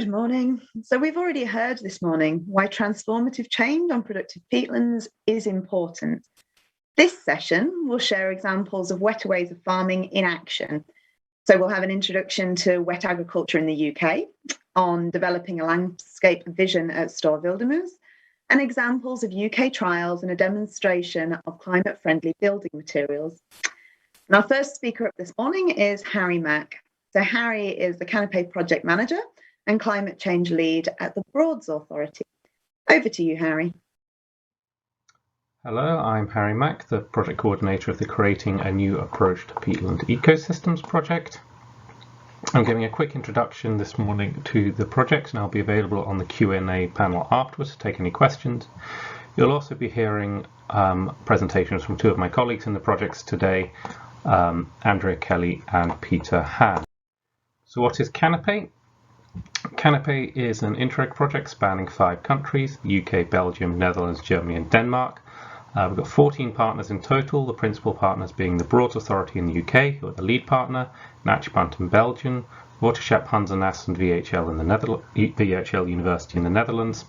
Good morning. So we've already heard this morning why transformative change on productive peatlands is important. This session will share examples of wetter ways of farming in action. So we'll have an introduction to wet agriculture in the UK, on developing a landscape vision at Store Vildmose, and examples of UK trials and a demonstration of climate-friendly building materials. And our first speaker up this morning is Harry Mach. So Harry is the Canopy Project Manager and Climate Change Lead at the Broads Authority. Over to you, Harry. Hello, I'm Harry Mach, the Project Coordinator of the Creating a New Approach to Peatland Ecosystems project. I'm giving a quick introduction this morning to the project, and I'll be available on the Q&A panel afterwards to take any questions. You'll also be hearing presentations from two of my colleagues in the projects today, Andrea Kelly and Peter Hahn. So what is Canopy? Canopy is an Interreg project spanning 5 countries, UK, Belgium, Netherlands, Germany and Denmark. We've got 14 partners in total, the principal partners being the Broads Authority in the UK, who are the lead partner, Naturstyrelsen in Belgium, Waterschap Hansenas and VHL in the VHL University in the Netherlands,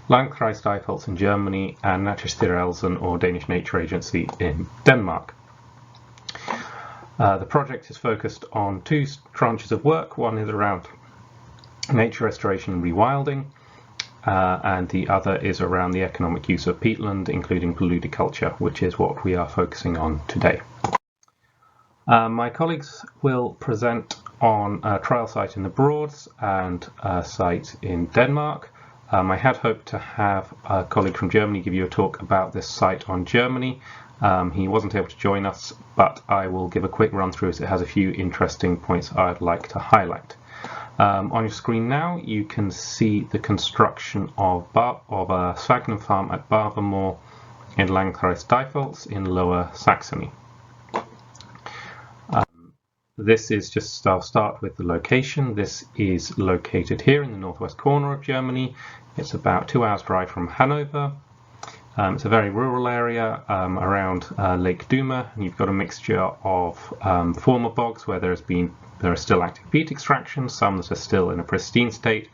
Naturstyrelsen in Germany and Naturstyrelsen or Danish Nature Agency in Denmark. The project is focused on 2 tranches of work. One is around nature restoration and rewilding, and the other is around the economic use of peatland, including Paludiculture, which is what we are focusing on today. My colleagues will present on a trial site in the Broads and a site in Denmark. I had hoped to have a colleague from Germany give you a talk about this site on Germany. He wasn't able to join us, but I will give a quick run through as it has a few interesting points I'd like to highlight. On your screen now you can see the construction of a sphagnum farm at Barver Moor in Landkreis Diepholz in Lower Saxony. This is just, I'll start with the location. This is located here in the northwest corner of Germany. It's about 2 hours drive from Hanover. It's a very rural area around Lake Duma, and you've got a mixture of former bogs where there are still active peat extractions, some that are still in a pristine state,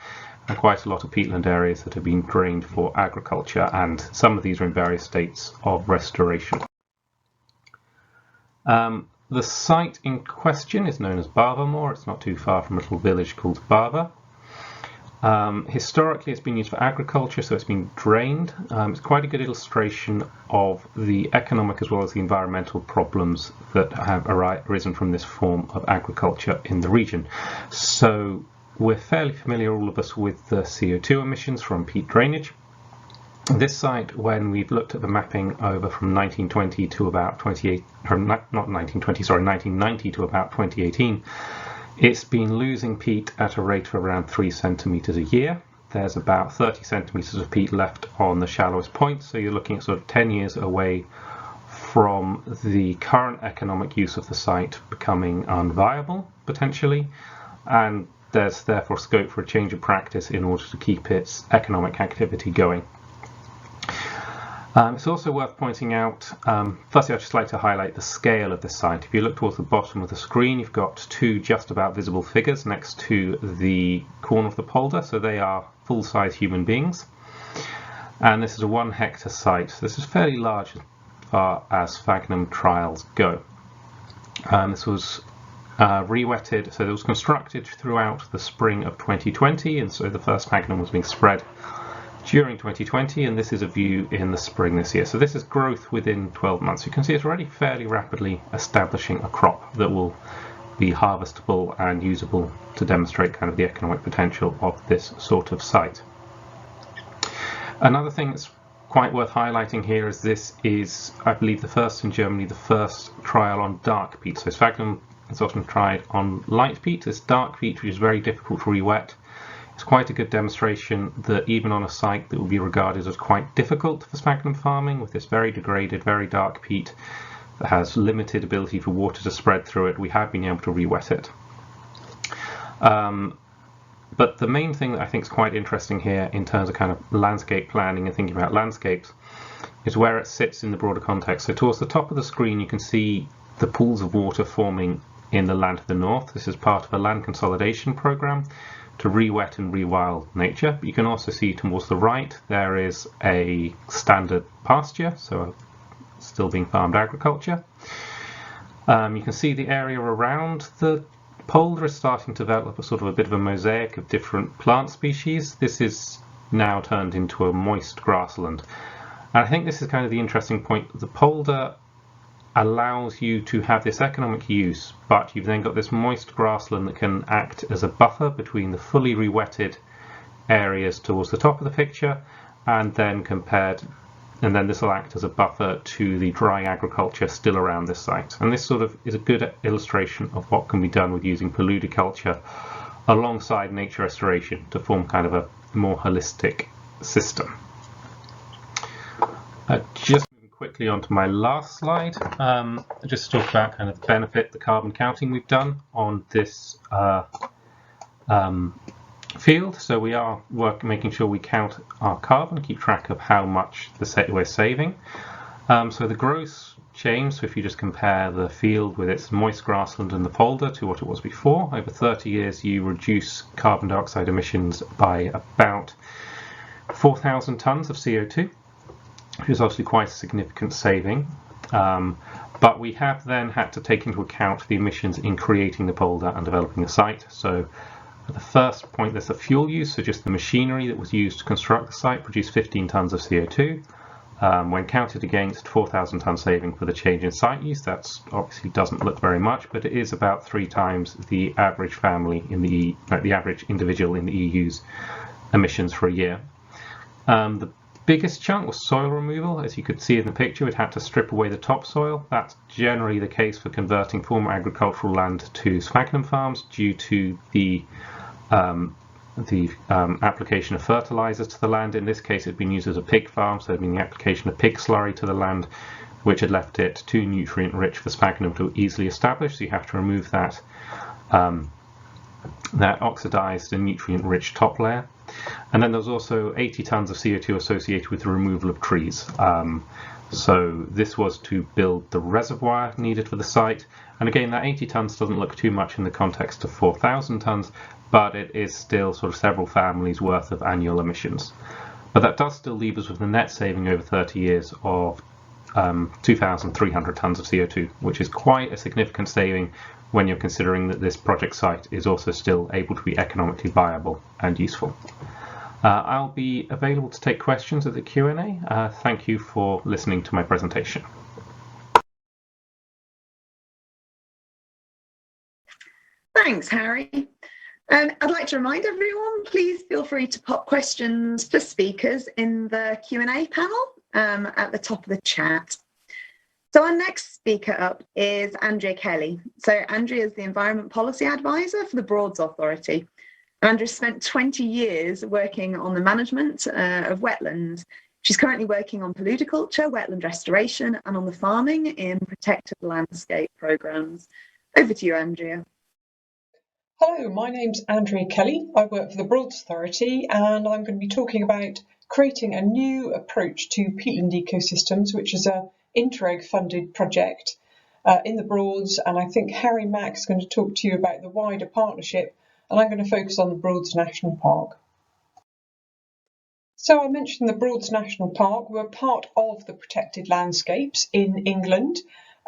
and quite a lot of peatland areas that have been drained for agriculture, and some of these are in various states of restoration. The site in question is known as Barver Moor. It's not too far from a little village called Barver. Historically it's been used for agriculture, so it's been drained. It's quite a good illustration of the economic as well as the environmental problems that have arisen from this form of agriculture in the region. So we're fairly familiar, all of us, with the CO2 emissions from peat drainage. This site, when we've looked at the mapping over from 1920 to about 1990 to about 2018, it's been losing peat at a rate of around 3 centimetres a year. There's about 30 centimetres of peat left on the shallowest point, so you're looking at sort of 10 years away from the current economic use of the site becoming unviable, potentially, and there's therefore scope for a change of practice in order to keep its economic activity going. It's also worth pointing out, firstly I'd just like to highlight the scale of this site. If you look towards the bottom of the screen, you've got 2 just about visible figures next to the corner of the polder, so they are full-size human beings. And this is a 1 hectare site. So this is fairly large as far as sphagnum trials go. This was rewetted, so it was constructed throughout the spring of 2020, and so the first sphagnum was being spread during 2020, and this is a view in the spring this year. So this is growth within 12 months. You can see it's already fairly rapidly establishing a crop that will be harvestable and usable to demonstrate kind of the economic potential of this sort of site. Another thing that's quite worth highlighting here is this is, I believe, the first in Germany, the first trial on dark peat. So sphagnum is often tried on light peat. This dark peat, which is very difficult to re-wet. It's quite a good demonstration that even on a site that would be regarded as quite difficult for sphagnum farming, with this very degraded, very dark peat that has limited ability for water to spread through it, we have been able to re-wet it. But the main thing that I think is quite interesting here in terms of kind of landscape planning and thinking about landscapes is where it sits in the broader context. So towards the top of the screen you can see the pools of water forming in the land to the north. This is part of a land consolidation program to re-wet and rewild nature. You can also see towards the right there is a standard pasture, so still being farmed agriculture. You can see the area around the polder is starting to develop a bit of a mosaic of different plant species. This is now turned into a moist grassland. And I think this is kind of the interesting point. The polder allows you to have this economic use, but you've then got this moist grassland that can act as a buffer between the fully re-wetted areas towards the top of the picture, and then this will act as a buffer to the dry agriculture still around this site. And this sort of is a good illustration of what can be done with using Paludiculture alongside nature restoration to form kind of a more holistic system. Just moving quickly on to my last slide, just to talk about kind of the benefit, the carbon counting we've done on this field. So we are making sure we count our carbon, keep track of how much we're saving. So the gross change, so if you just compare the field with its moist grassland and the polder to what it was before, over 30 years you reduce carbon dioxide emissions by about 4,000 tonnes of CO2, which is obviously quite a significant saving. But we have then had to take into account the emissions in creating the polder and developing the site. So at the first point, there's the fuel use, so just the machinery that was used to construct the site produced 15 tonnes of CO2. When counted against 4,000 tonne saving for the change in site use, that obviously doesn't look very much, but it is about 3 times the average family in the average individual in the EU's emissions for a year. The biggest chunk was soil removal. As you could see in the picture, it had to strip away the topsoil. That's generally the case for converting former agricultural land to sphagnum farms due to the application of fertilizers to the land. In this case, it had been used as a pig farm, so it had been the application of pig slurry to the land, which had left it too nutrient rich for sphagnum to easily establish. So you have to remove that oxidized and nutrient rich top layer. And then there's also 80 tonnes of CO2 associated with the removal of trees. So this was to build the reservoir needed for the site. And again, that 80 tonnes doesn't look too much in the context of 4,000 tonnes, but it is still sort of several families worth of annual emissions. But that does still leave us with a net saving over 30 years of 2,300 tonnes of CO2, which is quite a significant saving when you're considering that this project site is also still able to be economically viable and useful. I'll be available to take questions at the Q&A. Thank you for listening to my presentation. Thanks, Harry. I'd like to remind everyone, please feel free to pop questions for speakers in the Q&A panel at the top of the chat. So our next speaker up is Andrea Kelly. So Andrea is the Environment Policy Advisor for the Broads Authority. Andrea spent 20 years working on the management of wetlands. She's currently working on Paludiculture, wetland restoration, and on the farming in protected landscape programmes. Over to you, Andrea. Hello, my name's Andrea Kelly. I work for the Broads Authority, and I'm going to be talking about creating a new approach to peatland ecosystems, which is a Interreg funded project in the Broads, and I think Harry Mach is going to talk to you about the wider partnership, and I'm going to focus on the Broads National Park. So I mentioned the Broads National Park. We're part of the protected landscapes in England,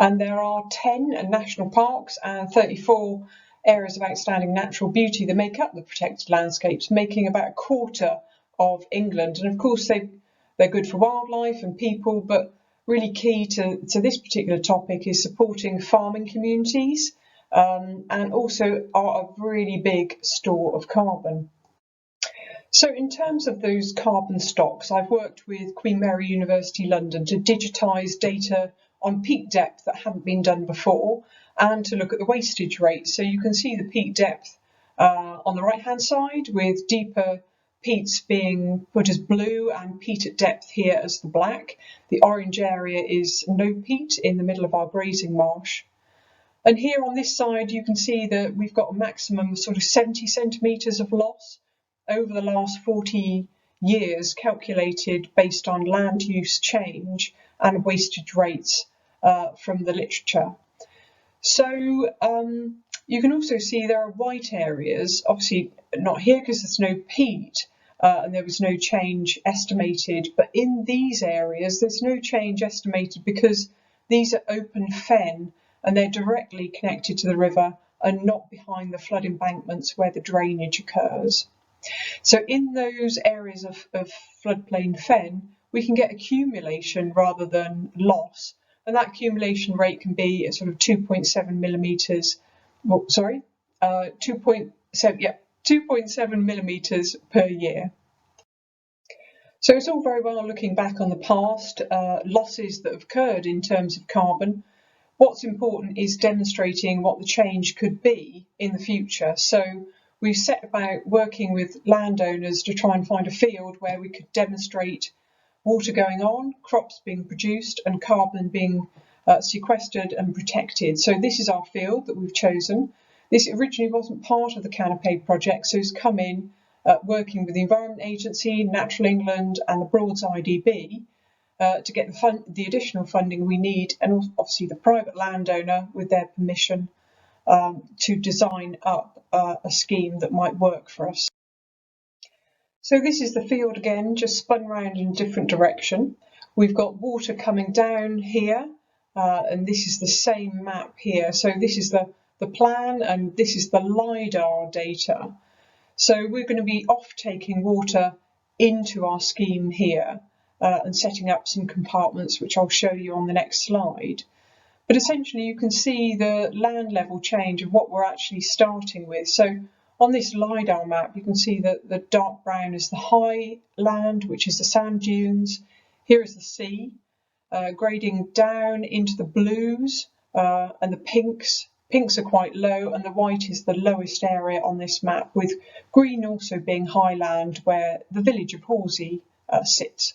and there are 10 national parks and 34 areas of outstanding natural beauty that make up the protected landscapes, making about a quarter of England. And of course they're good for wildlife and people, but really key to this particular topic is supporting farming communities and also are a really big store of carbon. So in terms of those carbon stocks, I've worked with Queen Mary University London to digitise data on peat depth that hadn't been done before and to look at the wastage rate. So you can see the peat depth on the right hand side with deeper peats being put as blue and peat at depth here as the black. The orange area is no peat in the middle of our grazing marsh. And here on this side you can see that we've got a maximum of sort of 70 centimetres of loss over the last 40 years, calculated based on land use change and wastage rates from the literature. So You can also see there are white areas, obviously not here because there's no peat and there was no change estimated, but in these areas there's no change estimated because these are open fen and they're directly connected to the river and not behind the flood embankments where the drainage occurs. So in those areas of floodplain fen, we can get accumulation rather than loss, and that accumulation rate can be sort of 2.7 millimetres. 2.7 millimetres per year. So it's all very well looking back on the past, losses that have occurred in terms of carbon. What's important is demonstrating what the change could be in the future. So we've set about working with landowners to try and find a field where we could demonstrate water going on, crops being produced and carbon being sequestered and protected. So this is our field that we've chosen. This originally wasn't part of the Canopy project, so it's come in working with the Environment Agency, Natural England and the Broads IDB to get the additional funding we need, and obviously the private landowner with their permission to design up a scheme that might work for us. So this is the field again, just spun round in a different direction. We've got water coming down here, and this is the same map here. So this is the plan, and this is the LiDAR data. So we're going to be off-taking water into our scheme here and setting up some compartments, which I'll show you on the next slide. But essentially you can see the land level change of what we're actually starting with. So on this LiDAR map, you can see that the dark brown is the high land, which is the sand dunes. Here is the sea, grading down into the blues and the pinks. Pinks are quite low and the white is the lowest area on this map, with green also being high land where the village of Horsey sits.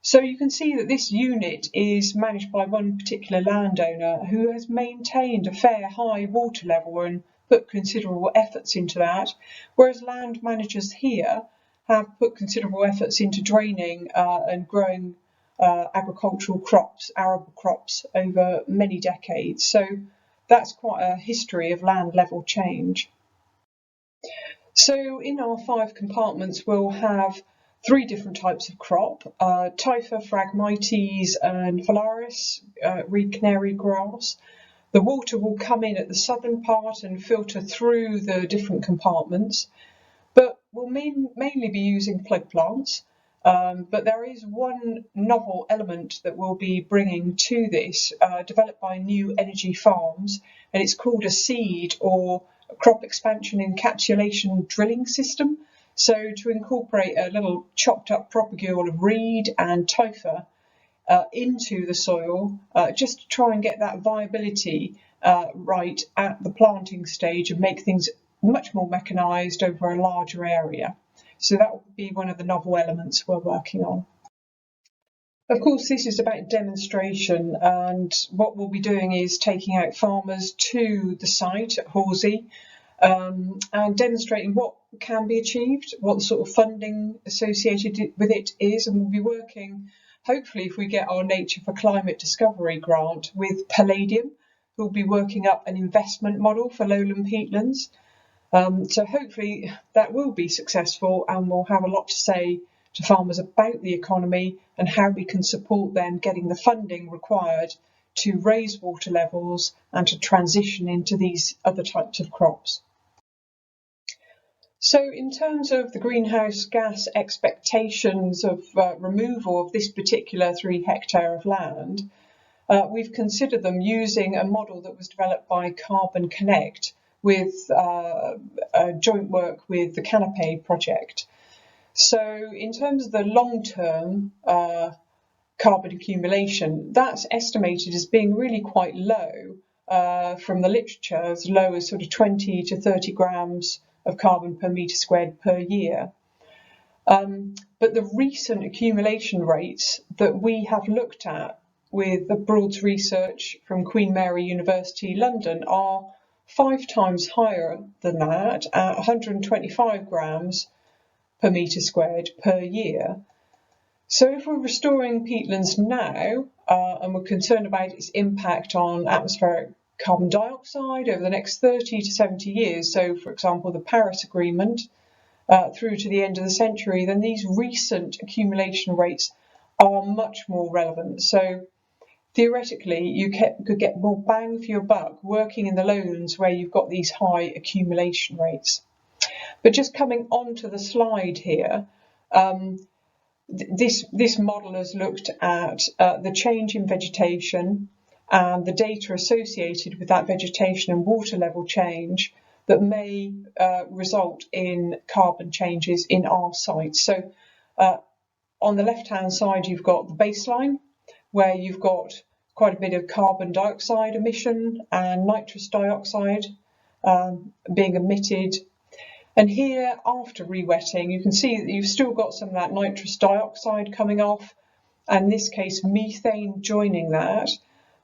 So you can see that this unit is managed by one particular landowner who has maintained a fair high water level and put considerable efforts into that, whereas land managers here have put considerable efforts into draining and growing agricultural crops, arable crops, over many decades. So that's quite a history of land level change. So in our 5 compartments we'll have 3 different types of crop, Typha, Phragmites and Phalaris, reed canary grass. The water will come in at the southern part and filter through the different compartments, but we'll mainly be using plug plants. But there is one novel element that we'll be bringing to this, developed by New Energy Farms, and it's called a seed or crop expansion encapsulation drilling system. So to incorporate a little chopped up propagule of reed and Typha into the soil, just to try and get that viability right at the planting stage and make things much more mechanised over a larger area. So that will be one of the novel elements we're working on. Of course, this is about demonstration, and what we'll be doing is taking out farmers to the site at Horsey and demonstrating what can be achieved, what the sort of funding associated with it is, and we'll be working, hopefully if we get our Nature for Climate Discovery grant, with Palladium, who'll be working up an investment model for lowland peatlands. So hopefully that will be successful, and we'll have a lot to say to farmers about the economy and how we can support them getting the funding required to raise water levels and to transition into these other types of crops. So in terms of the greenhouse gas expectations of removal of this particular 3 hectare of land, we've considered them using a model that was developed by Carbon Connect with joint work with the Canopy project. So in terms of the long-term carbon accumulation, that's estimated as being really quite low from the literature, as low as sort of 20 to 30 grams of carbon per metre squared per year. But the recent accumulation rates that we have looked at with the Broads research from Queen Mary University London are 5 times higher than that, at 125 grams per metre squared per year. So if we're restoring peatlands now and we're concerned about its impact on atmospheric carbon dioxide over the next 30 to 70 years, so for example the Paris Agreement, through to the end of the century, then these recent accumulation rates are much more relevant. So theoretically, you could get more bang for your buck working in the lowlands where you've got these high accumulation rates. But just coming onto the slide here, this model has looked at the change in vegetation and the data associated with that vegetation and water level change that may result in carbon changes in our sites. So on the left-hand side, you've got the baseline, where you've got quite a bit of carbon dioxide emission and nitrous dioxide being emitted. And here, after rewetting, you can see that you've still got some of that nitrous dioxide coming off, and in this case, methane joining that.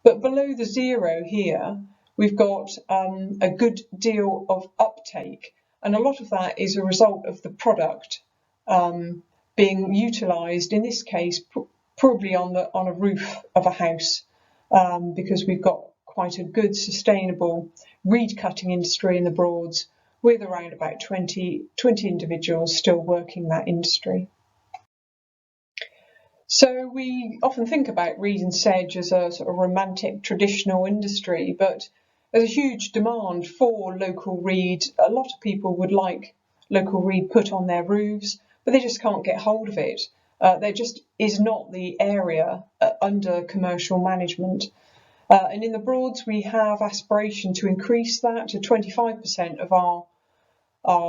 But below the zero here, we've got a good deal of uptake, and a lot of that is a result of the product being utilised, in this case, probably on a roof of a house, because we've got quite a good sustainable reed cutting industry in the Broads, with around about 20 individuals still working that industry. So we often think about reed and sedge as a sort of romantic traditional industry, but there's a huge demand for local reed. A lot of people would like local reed put on their roofs, but they just can't get hold of it. There just is not the area under commercial management. And in the Broads, we have aspiration to increase that to 25% of our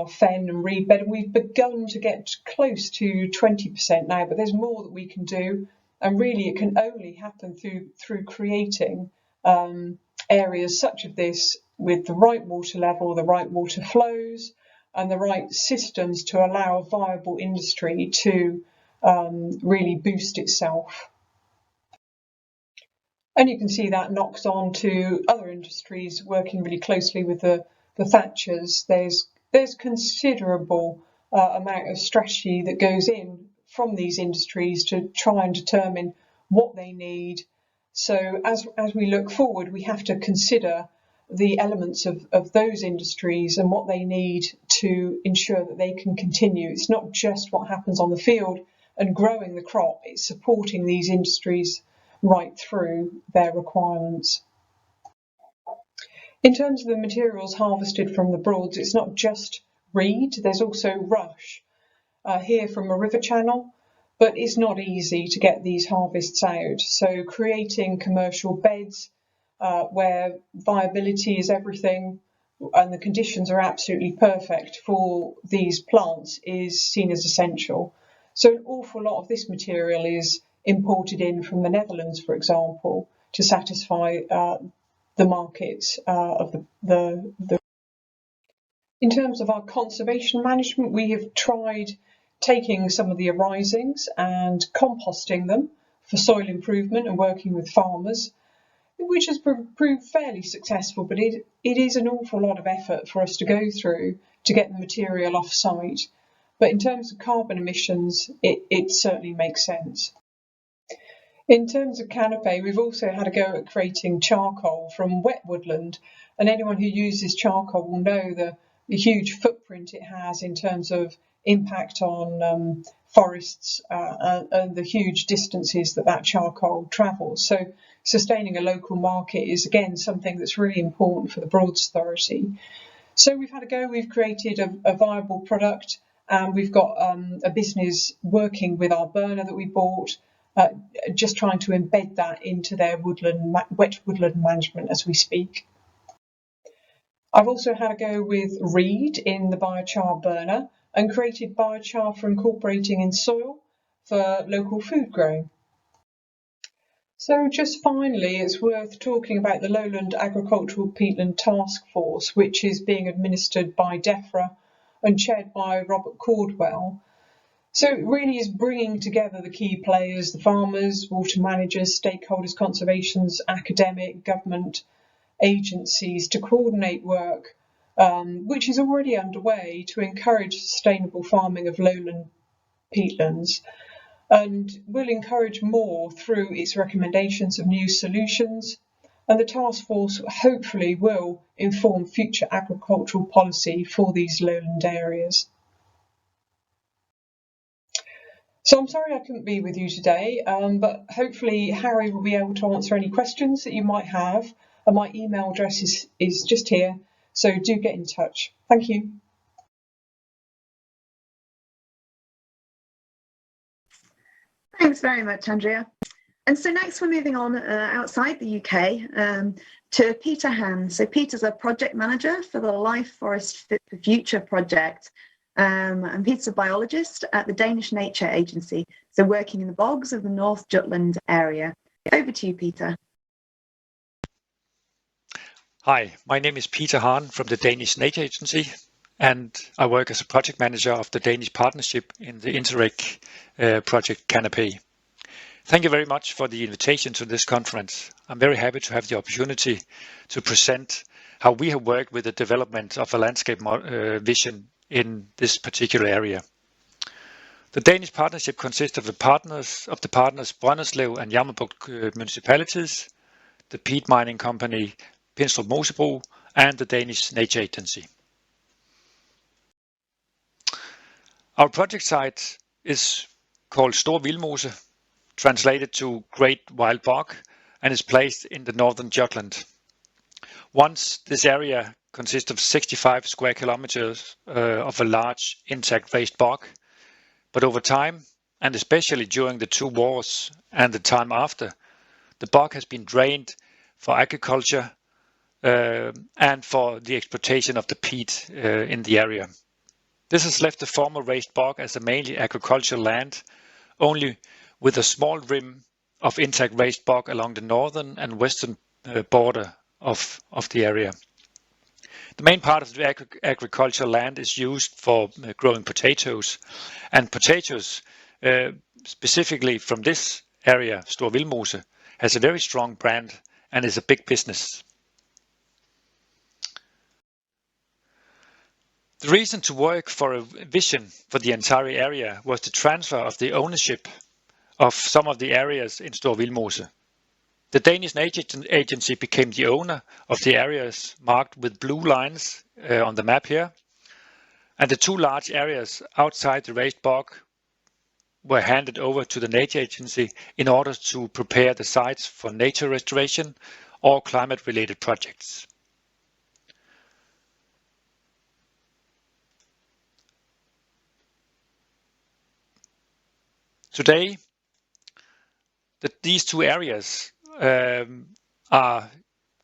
fen and reed bed. And we've begun to get close to 20% now, but there's more that we can do. And really, it can only happen through creating areas such as this with the right water level, the right water flows, and the right systems to allow a viable industry to really boost itself. And you can see that knocks on to other industries working really closely with the thatchers. There's considerable amount of strategy that goes in from these industries to try and determine what they need. So as we look forward, we have to consider the elements of those industries and what they need to ensure that they can continue. It's not just what happens on the field and growing the crop, it's supporting these industries right through their requirements. In terms of the materials harvested from the Broads, it's not just reed, there's also rush here from a river channel, but it's not easy to get these harvests out. So creating commercial beds where viability is everything and the conditions are absolutely perfect for these plants is seen as essential. So an awful lot of this material is imported in from the Netherlands, for example, to satisfy the markets of the. In terms of our conservation management, we have tried taking some of the arisings and composting them for soil improvement and working with farmers, which has proved fairly successful, but it is an awful lot of effort for us to go through to get the material off site. But in terms of carbon emissions, it certainly makes sense. In terms of canopy, we've also had a go at creating charcoal from wet woodland, and anyone who uses charcoal will know the huge footprint it has in terms of impact on forests and the huge distances that charcoal travels. So sustaining a local market is again something that's really important for the Broads Authority. So we've had a go, we've created a viable product, and we've got a business working with our burner that we bought, just trying to embed that into their wet woodland management as we speak. I've also had a go with reed in the biochar burner and created biochar for incorporating in soil for local food growing. So just finally, it's worth talking about the Lowland Agricultural Peatland Task Force, which is being administered by DEFRA and chaired by Robert Caldwell. So it really is bringing together the key players, the farmers, water managers, stakeholders, conservations, academic, government agencies to coordinate work, which is already underway to encourage sustainable farming of lowland peatlands, and will encourage more through its recommendations of new solutions and the task force hopefully will inform future agricultural policy for these lowland areas. So I'm sorry I couldn't be with you today, but hopefully Harry will be able to answer any questions that you might have, and my email address is just here, so do get in touch. Thank you. Thanks very much, Andrea. And so next we're moving on outside the UK to Peter Hahn. So Peter's a project manager for the Life Forest Fit for Future project. And Peter's a biologist at the Danish Nature Agency, so working in the bogs of the North Jutland area. Over to you, Peter. Hi, my name is Peter Hahn from the Danish Nature Agency, and I work as a project manager of the Danish partnership in the Interreg project Canopy. Thank you very much for the invitation to this conference. I'm very happy to have the opportunity to present how we have worked with the development of a landscape vision in this particular area. The Danish partnership consists of the partners Brønderslev and Jammerbugt municipalities, the peat mining company Pinstrup Mosebro, and the Danish Nature Agency. Our project site is called Store Vildmose, translated to Great Wild Bog, and is placed in the northern Jutland. Once this area consists of 65 square kilometers of a large intact raised bog, but over time, and especially during the two wars and the time after, the bog has been drained for agriculture and for the exploitation of the peat in the area. This has left the former raised bog as a mainly agricultural land, only with a small rim of intact raised bog along the northern and western border of the area. The main part of the agricultural land is used for growing potatoes, and potatoes, specifically from this area, Store Vildmose, has a very strong brand and is a big business. The reason to work for a vision for the entire area was the transfer of the ownership of some of the areas in Store Vildmose. The Danish Nature Agency became the owner of the areas marked with blue lines on the map here, and the two large areas outside the raised bog were handed over to the Nature Agency in order to prepare the sites for nature restoration or climate-related projects. Today, these two areas are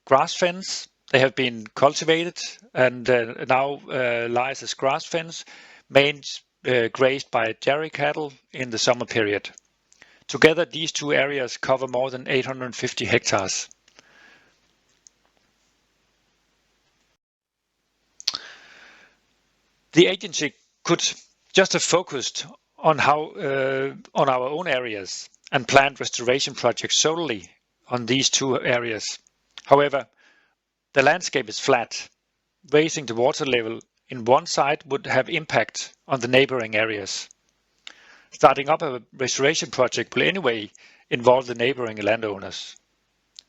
grass fence. They have been cultivated and now lies as grass fence, mainly grazed by dairy cattle in the summer period. Together, these two areas cover more than 850 hectares. The agency could just have focused on on our own areas and planned restoration projects solely on these two areas. However, the landscape is flat. Raising the water level in one side would have impact on the neighboring areas. Starting up a restoration project will anyway involve the neighboring landowners.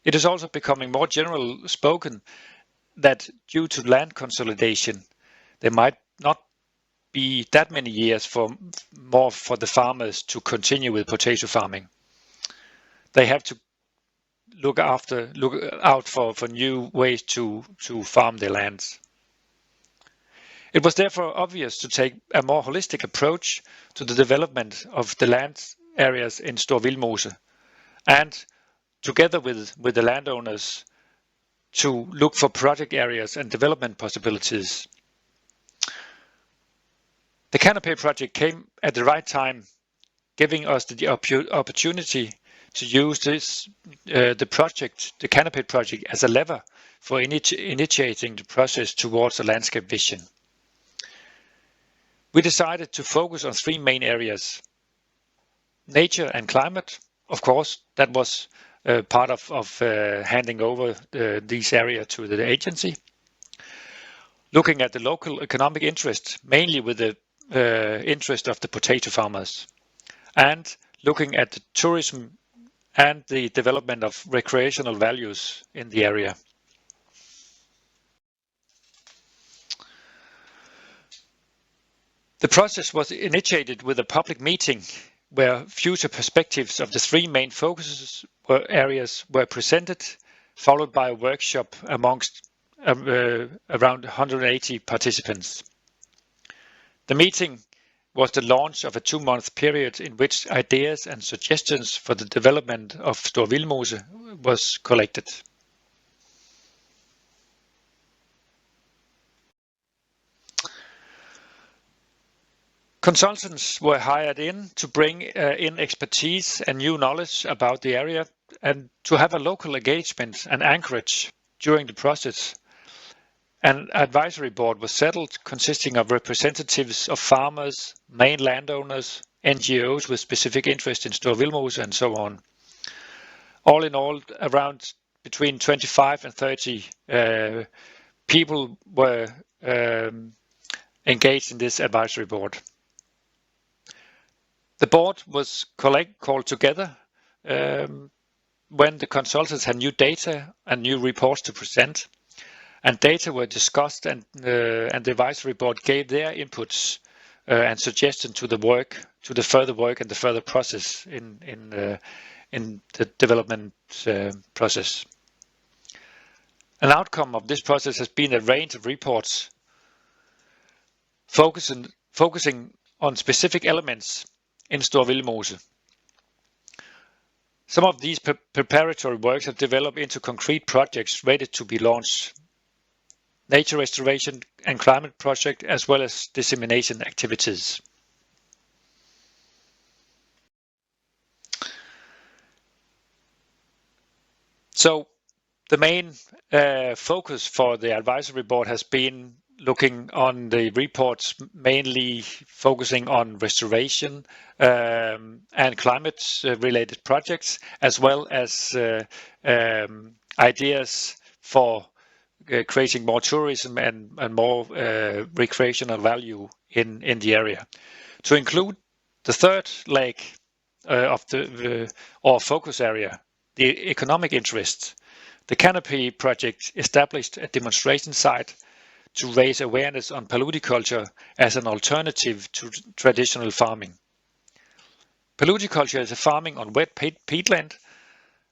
It is also becoming more general spoken that due to land consolidation, there might not be that many years for the farmers to continue with potato farming. They have to look out for new ways to farm their lands. It was therefore obvious to take a more holistic approach to the development of the land areas in Store Vildmose, and together with the landowners to look for project areas and development possibilities. The Canopy project came at the right time, giving us the opportunity to use the Canopy project as a lever for initiating the process towards a landscape vision. We decided to focus on three main areas: nature and climate. Of course, that was part of handing over these areas to the agency. Looking at the local economic interest, mainly with the interest of the potato farmers, and looking at the tourism and the development of recreational values in the area. The process was initiated with a public meeting where future perspectives of the three main areas were presented, followed by a workshop amongst around 180 participants. The meeting was the launch of a 2-month period in which ideas and suggestions for the development of Store Vildmose was collected. Consultants were hired in to bring in expertise and new knowledge about the area and to have a local engagement and anchorage during the process. An advisory board was settled consisting of representatives of farmers, main landowners, NGOs with specific interest in Store Vildmose and so on. All in all, around between 25 and 30 people were engaged in this advisory board. The board was called together when the consultants had new data and new reports to present, and data were discussed, and the advisory board gave their inputs and suggestions to the work, to the further work and the further process in the development process. An outcome of this process has been a range of reports focusing on specific elements in Store Vildmose. Some of these preparatory works have developed into concrete projects ready to be launched. Nature restoration and climate project, as well as dissemination activities. So the main focus for the advisory board has been looking on the reports, mainly focusing on restoration and climate-related projects, as well as ideas for creating more tourism and more recreational value in the area. To include the third leg of the or focus area, the economic interest, the Canopy project established a demonstration site to raise awareness on Paludiculture as an alternative to traditional farming. Paludiculture is a farming on wet peatland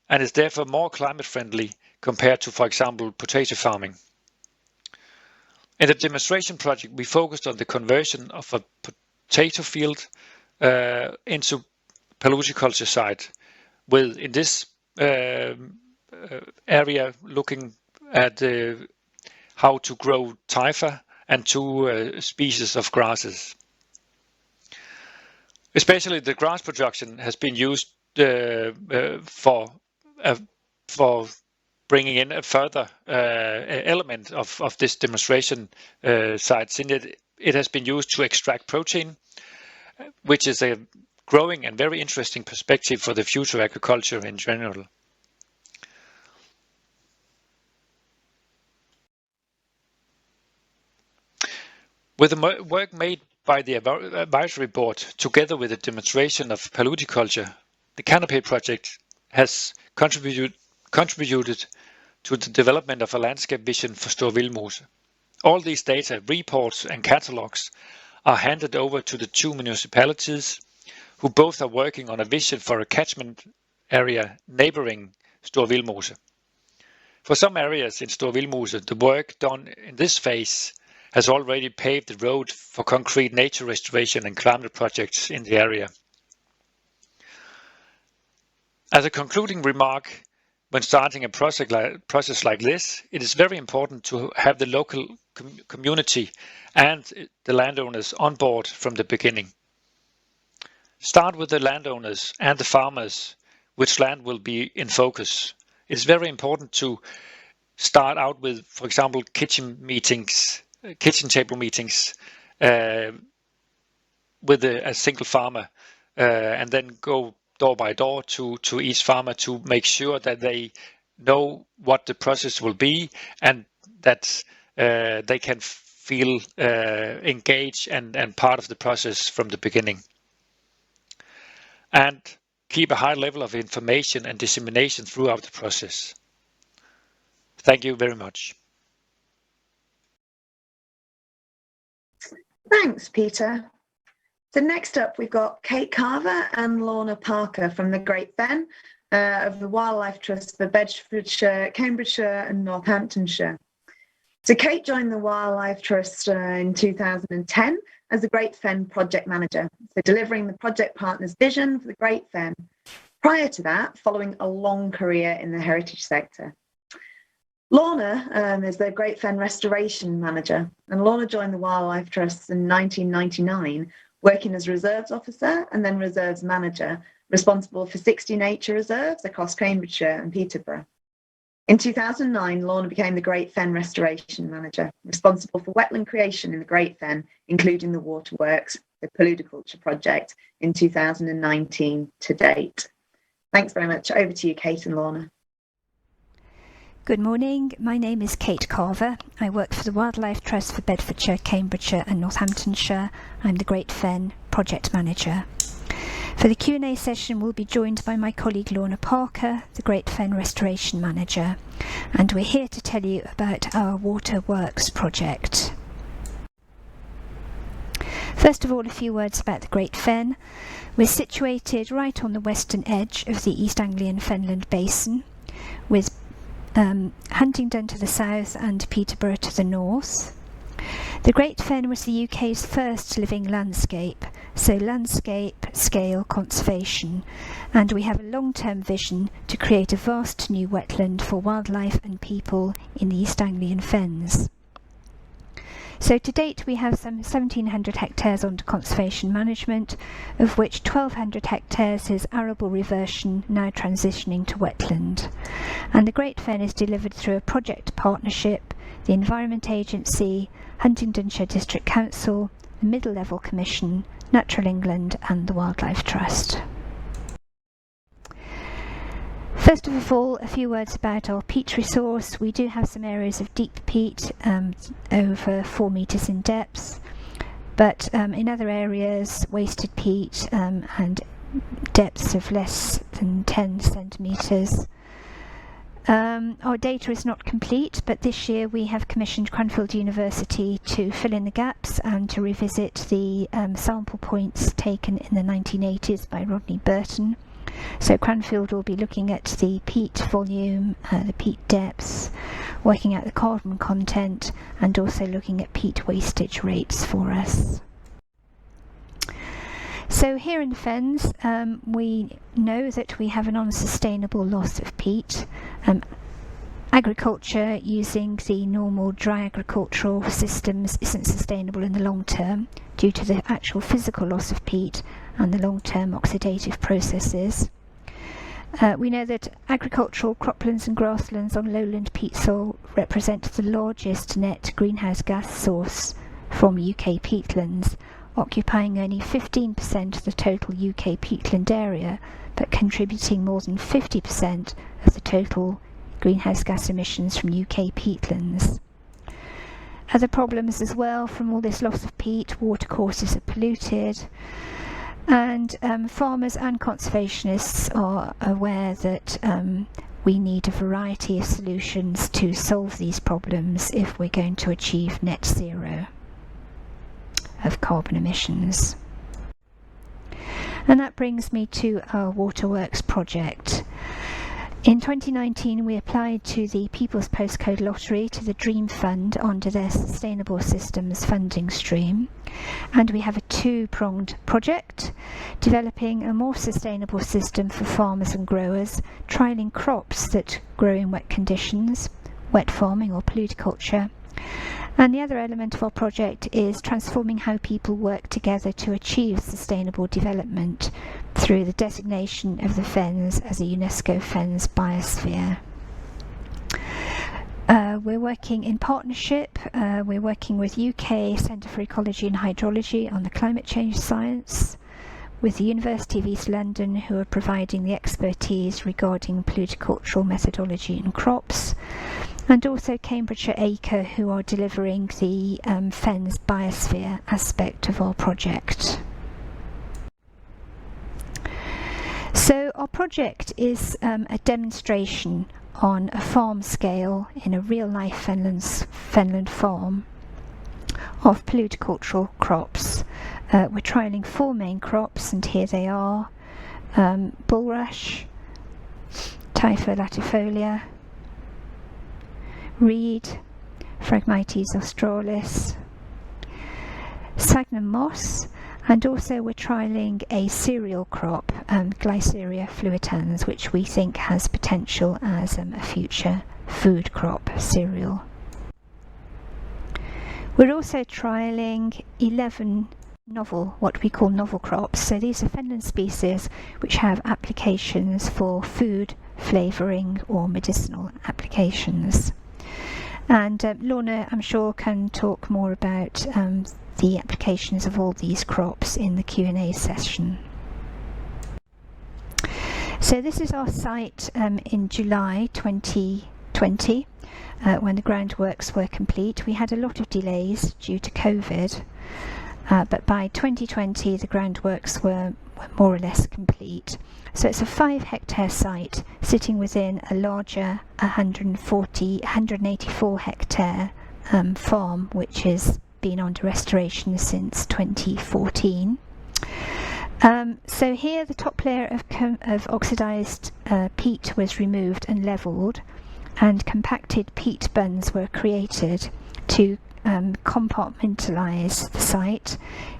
and is therefore more climate friendly compared to, for example, potato farming. In the demonstration project, we focused on the conversion of a potato field into Paludiculture site, with in this area looking at how to grow typha and 2 species of grasses. Especially the grass production has been used for bringing in a further element of this demonstration site, since it has been used to extract protein, which is a growing and very interesting perspective for the future agriculture in general. With the work made by the advisory board, together with the demonstration of Paludiculture, the Canopy project has contributed to the development of a landscape vision for Store Vildmose. All these data, reports and catalogues are handed over to the 2 municipalities, who both are working on a vision for a catchment area neighbouring Store Vildmose. For some areas in Store Vildmose, the work done in this phase has already paved the road for concrete nature restoration and climate projects in the area. As a concluding remark, when starting a process like this, it is very important to have the local community and the landowners on board from the beginning. Start with the landowners and the farmers, which land will be in focus. It's very important to start out with, for example, kitchen table meetings with a single farmer, and then go door by door to each farmer to make sure that they know what the process will be and that they can feel engaged and part of the process from the beginning. And keep a high level of information and dissemination throughout the process. Thank you very much. Thanks, Peter. So next up, we've got Kate Carver and Lorna Parker from the Great Fen of the Wildlife Trust for Bedfordshire, Cambridgeshire and Northamptonshire. So Kate joined the Wildlife Trust in 2010 as the Great Fen project manager, so delivering the project partner's vision for the Great Fen. Prior to that, following a long career in the heritage sector. Lorna is the Great Fen restoration manager, and Lorna joined the Wildlife Trust in 1999, working as reserves officer and then reserves manager, responsible for 60 nature reserves across Cambridgeshire and Peterborough. In 2009, Lorna became the Great Fen restoration manager, responsible for wetland creation in the Great Fen, including the WaterWorks, the Paludiculture project in 2019 to date. Thanks very much. Over to you, Kate and Lorna. Good morning, my name is Kate Carver. I work for the Wildlife Trust for Bedfordshire, Cambridgeshire and Northamptonshire. I'm the Great Fen Project Manager. For the Q&A session we'll be joined by my colleague Lorna Parker, the Great Fen Restoration Manager, and we're here to tell you about our WaterWorks project. First of all, a few words about the Great Fen. We're situated right on the western edge of the East Anglian Fenland Basin, with Huntingdon to the south and Peterborough to the north. The Great Fen was the UK's first living landscape, so landscape scale conservation, and we have a long-term vision to create a vast new wetland for wildlife and people in the East Anglian Fens. So to date we have some 1,700 hectares under conservation management, of which 1,200 hectares is arable reversion, now transitioning to wetland. And the Great Fen is delivered through a project partnership, the Environment Agency, Huntingdonshire District Council, the Middle Level Commission, Natural England and the Wildlife Trust. First of all, a few words about our peat resource. We do have some areas of deep peat, over 4 metres in depth, but in other areas, wasted peat and depths of less than 10 centimetres. Our data is not complete, but this year we have commissioned Cranfield University to fill in the gaps and to revisit the sample points taken in the 1980s by Rodney Burton. So Cranfield will be looking at the peat volume, the peat depths, working out the carbon content, and also looking at peat wastage rates for us. So here in the Fens, we know that we have an unsustainable loss of peat. Agriculture using the normal dry agricultural systems isn't sustainable in the long term due to the actual physical loss of peat and the long-term oxidative processes. We know that agricultural croplands and grasslands on lowland peat soil represent the largest net greenhouse gas source from UK peatlands, occupying only 15% of the total UK peatland area, but contributing more than 50% of the total greenhouse gas emissions from UK peatlands. Other problems as well from all this loss of peat: watercourses are polluted, and farmers and conservationists are aware that we need a variety of solutions to solve these problems if we're going to achieve net zero of carbon emissions. And that brings me to our WaterWorks project. In 2019 we applied to the People's Postcode Lottery, to the Dream Fund, under their Sustainable Systems funding stream, and we have a two-pronged project developing a more sustainable system for farmers and growers, trialling crops that grow in wet conditions, wet farming or Paludiculture. And the other element of our project is transforming how people work together to achieve sustainable development through the designation of the Fens as a UNESCO Fens biosphere. We're working in partnership. We're working with UK Centre for Ecology and Hydrology on the climate change science, with the University of East London, who are providing the expertise regarding Paludicultural methodology and crops, and also Cambridgeshire Acre, who are delivering the Fens biosphere aspect of our project. So our project is a demonstration on a farm scale in a real-life Fenland farm of Paludicultural crops. We're trialling 4 main crops, and here they are: bulrush, Typha latifolia, reed, Phragmites australis, sphagnum moss, and also we're trialling a cereal crop, Glyceria fluitans, which we think has potential as a future food crop cereal. We're also trialling 11 what we call novel crops. So these are Fenland species which have applications for food, flavouring or medicinal applications. And Lorna, I'm sure, can talk more about the applications of all these crops in the Q&A session. So this is our site in July 2020, when the groundworks were complete. We had a lot of delays due to COVID, but by 2020 the groundworks were more or less complete. So it's a 5-hectare site sitting within a larger 184 hectare farm, which has been under restoration since 2014. So here the top layer of oxidised peat was removed and levelled, and compacted peat buns were created to compartmentalise the site,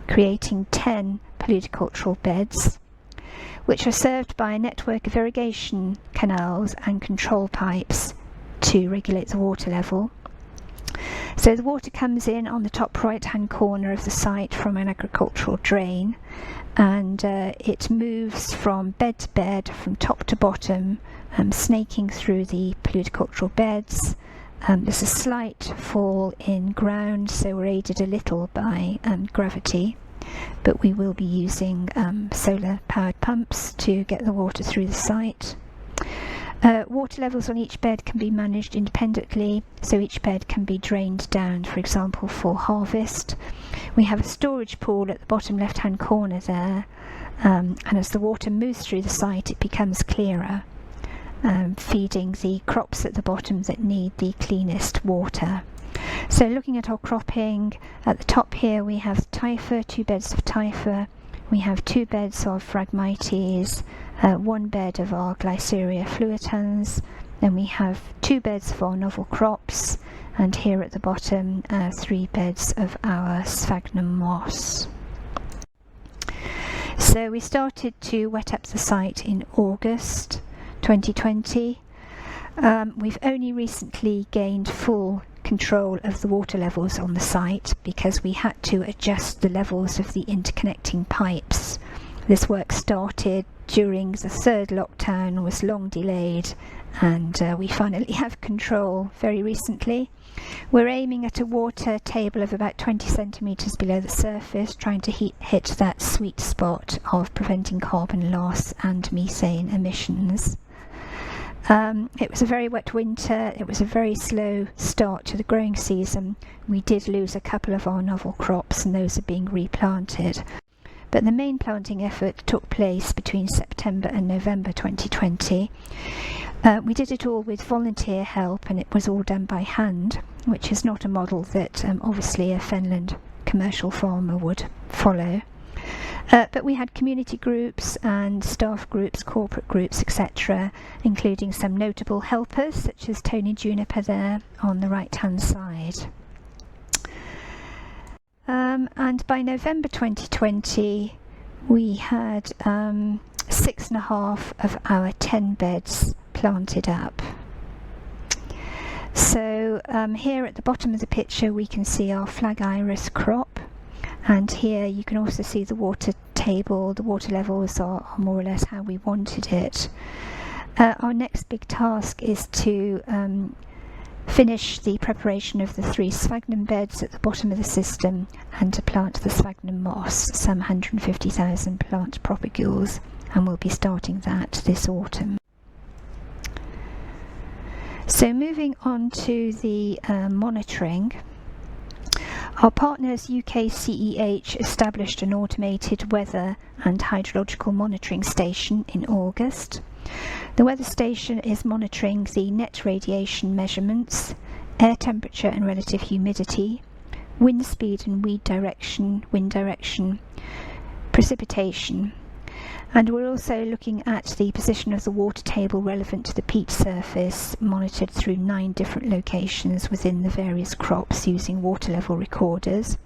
creating 10 Paludicultural beds, which are served by a network of irrigation canals and control pipes to regulate the water level. So the water comes in on the top right hand corner of the site from an agricultural drain, and it moves from bed to bed, from top to bottom, snaking through the Paludicultural beds. There's a slight fall in ground, so we're aided a little by gravity, but we will be using solar powered pumps to get the water through the site. Water levels on each bed can be managed independently, so each bed can be drained down, for example, for harvest. We have a storage pool at the bottom left hand corner there, and as the water moves through the site it becomes clearer, feeding the crops at the bottom that need the cleanest water. So looking at our cropping, at the top here we have Typha, 2 beds of Typha, we have 2 beds of Phragmites, 1 bed of our Glyceria fluitans, then we have 2 beds of our novel crops, and here at the bottom 3 beds of our sphagnum moss. So we started to wet up the site in August 2020. We've only recently gained full control of the water levels on the site because we had to adjust the levels of the interconnecting pipes. This work started during the 3rd lockdown, was long delayed, and we finally have control very recently. We're aiming at a water table of about 20 centimetres below the surface, trying to hit that sweet spot of preventing carbon loss and methane emissions. It was a very wet winter, it was a very slow start to the growing season. We did lose a couple of our novel crops, and those are being replanted. But the main planting effort took place between September and November 2020. We did it all with volunteer help, and it was all done by hand, which is not a model that obviously a Fenland commercial farmer would follow. But we had community groups and staff groups, corporate groups, etc., including some notable helpers such as Tony Juniper there on the right hand side. And by November 2020 we had 6.5 of our 10 beds planted up. So here at the bottom of the picture we can see our flag iris crop, and here you can also see the water table. The water levels are more or less how we wanted it. Our next big task is to finish the preparation of the 3 sphagnum beds at the bottom of the system and to plant the sphagnum moss, some 150,000 plant propagules, and we'll be starting that this autumn. So moving on to the monitoring. Our partners UKCEH established an automated weather and hydrological monitoring station in August. The weather station is monitoring the net radiation measurements, air temperature and relative humidity, wind speed and wind direction, precipitation. And we're also looking at the position of the water table relevant to the peat surface, monitored through 9 different locations within the various crops using water level recorders.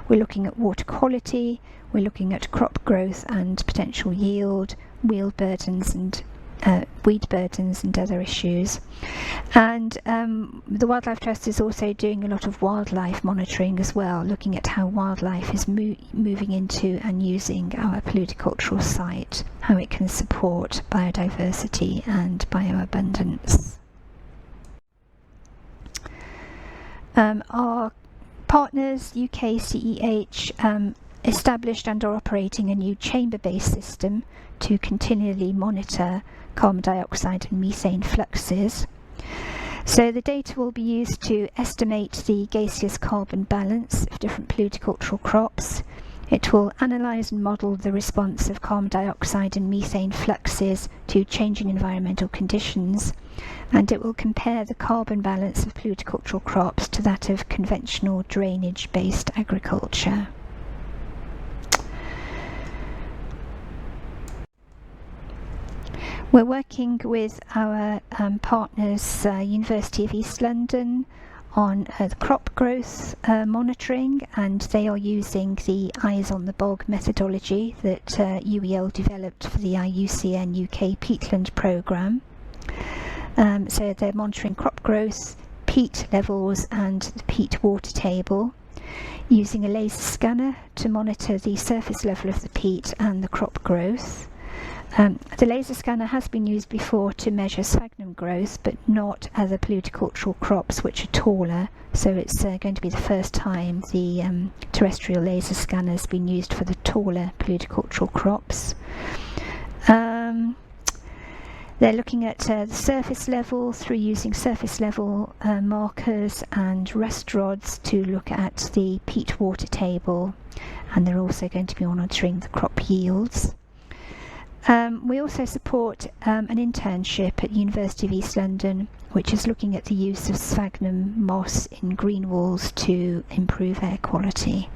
We're looking at water quality, we're looking at crop growth and potential yield, weed burdens and other issues. And the Wildlife Trust is also doing a lot of wildlife monitoring as well, looking at how wildlife is moving into and using our Paludicultural site, how it can support biodiversity and bioabundance. Our partners, UKCEH, established and are operating a new chamber-based system to continually monitor carbon dioxide and methane fluxes. So the data will be used to estimate the gaseous carbon balance of different paludicultural crops. It will analyse and model the response of carbon dioxide and methane fluxes to changing environmental conditions, and it will compare the carbon balance of paludicultural crops to that of conventional drainage-based agriculture. We're working with our partners, University of East London, on the crop growth monitoring, and they are using the Eyes on the Bog methodology that UEL developed for the IUCN UK Peatland programme. So they're monitoring crop growth, peat levels and the peat water table, using a laser scanner to monitor the surface level of the peat and the crop growth. The laser scanner has been used before to measure sphagnum growth, but not other paludicultural crops which are taller, so it's going to be the first time the terrestrial laser scanner has been used for the taller paludicultural crops. They're looking at the surface level through using surface level markers and rust rods to look at the peat water table, and they're also going to be monitoring the crop yields. We also support an internship at University of East London, which is looking at the use of sphagnum moss in green walls to improve air quality.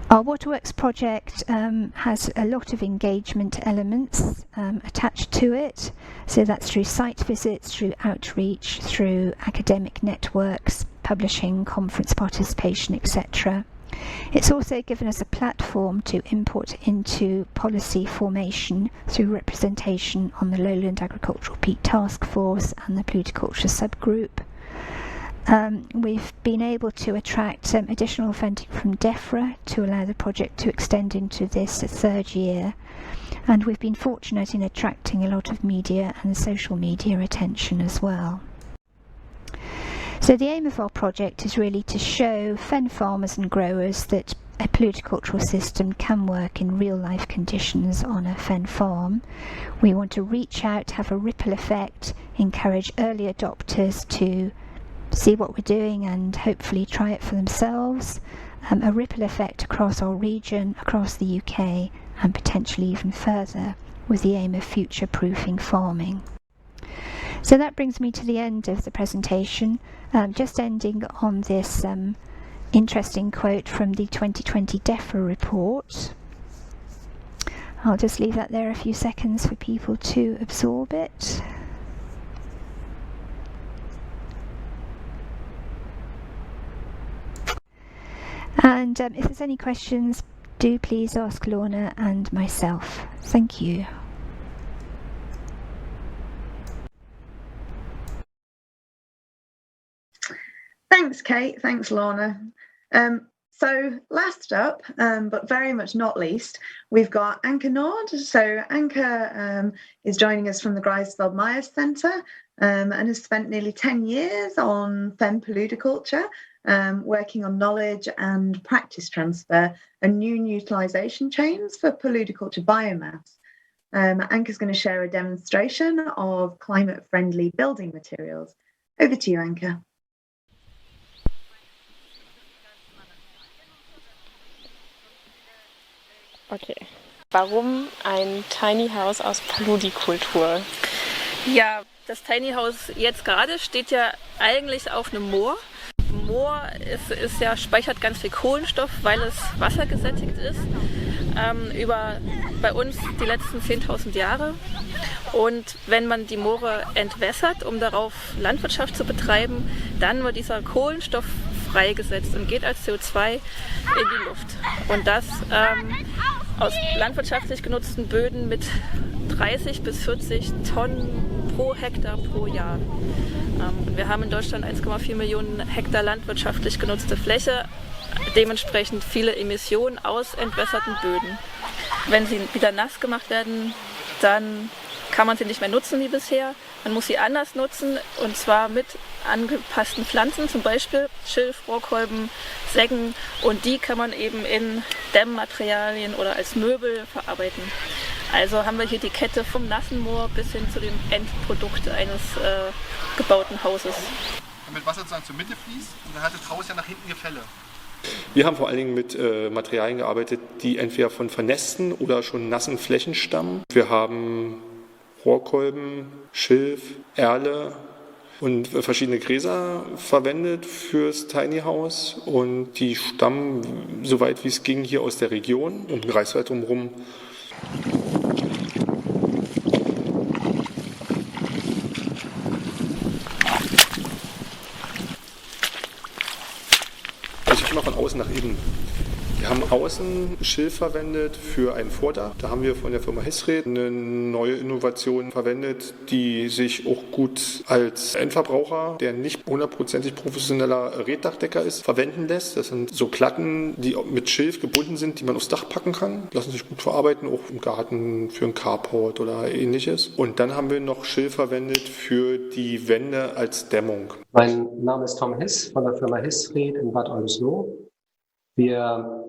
Our WaterWorks project has a lot of engagement elements attached to it, so that's through site visits, through outreach, through academic networks, publishing, conference participation, etc. It's also given us a platform to input into policy formation through representation on the Lowland Agricultural Peat Task Force and the Paludiculture subgroup. We've been able to attract additional funding from DEFRA to allow the project to extend into this 3rd year, and we've been fortunate in attracting a lot of media and social media attention as well. So the aim of our project is really to show fen farmers and growers that a paludicultural system can work in real life conditions on a fen farm. We want to reach out, have a ripple effect, encourage early adopters to see what we're doing and hopefully try it for themselves, a ripple effect across our region, across the UK and potentially even further, with the aim of future-proofing farming. So that brings me to the end of the presentation, just ending on this interesting quote from the 2020 DEFRA report. I'll just leave that there a few seconds for people to absorb it. And if there's any questions, do please ask Lorna and myself. Thank you. Thanks, Kate. Thanks, Lorna. So last up, but very much not least, we've got Anke Nord. So Anke is joining us from the Mire Centre and has spent nearly 10 years on fen paludiculture, working on knowledge and practice transfer and new utilisation chains for paludiculture biomass. Anke's going to share a demonstration of climate-friendly building materials. Over to you, Anke. Okay. Warum ein Tiny House aus Paludiculture? Ja, das Tiny House jetzt gerade steht ja eigentlich auf einem Moor. Moor speichert ganz viel Kohlenstoff, weil es wassergesättigt ist, über bei uns die letzten 10.000 Jahre. Und wenn man die Moore entwässert, um darauf Landwirtschaft zu betreiben, dann wird dieser Kohlenstoff freigesetzt und geht als CO2 in die Luft. Und das aus landwirtschaftlich genutzten Böden mit 30 bis 40 Tonnen pro Hektar pro Jahr. Und wir haben in Deutschland 1,4 Millionen Hektar landwirtschaftlich genutzte Fläche, dementsprechend viele Emissionen aus entwässerten Böden. Wenn sie wieder nass gemacht werden, dann kann man sie nicht mehr nutzen wie bisher. Man muss sie anders nutzen, und zwar mit angepassten Pflanzen, zum Beispiel Schilf, Rohrkolben, Seggen, und die kann man eben in Dämmmaterialien oder als Möbel verarbeiten. Also haben wir hier die Kette vom nassen Moor bis hin zu dem Endprodukt eines gebauten Hauses. Damit Wasser sozusagen zur Mitte fließt und dann hat das Haus ja nach hinten Gefälle. Wir haben vor allen Dingen mit Materialien gearbeitet, die entweder von vernässten oder schon nassen Flächen stammen. Wir haben Rohrkolben, Schilf, Erle und verschiedene Gräser verwendet fürs Tiny House, und die stammen, soweit wie es ging, hier aus der Region um den Greifswald drumherum. Ich mal von außen nach innen. Wir haben außen Schilf verwendet für ein Vordach. Da haben wir von der Firma Hessred eine neue Innovation verwendet, die sich auch gut als Endverbraucher, der nicht 100%ig professioneller Reetdachdecker ist, verwenden lässt. Das sind so Platten, die mit Schilf gebunden sind, die man aufs Dach packen kann. Lassen sich gut verarbeiten, auch im Garten für ein Carport oder ähnliches. Und dann haben wir noch Schilf verwendet für die Wände als Dämmung. Mein Name ist Tom Hiss von der Firma Hessred in Bad Oldesloe. Wir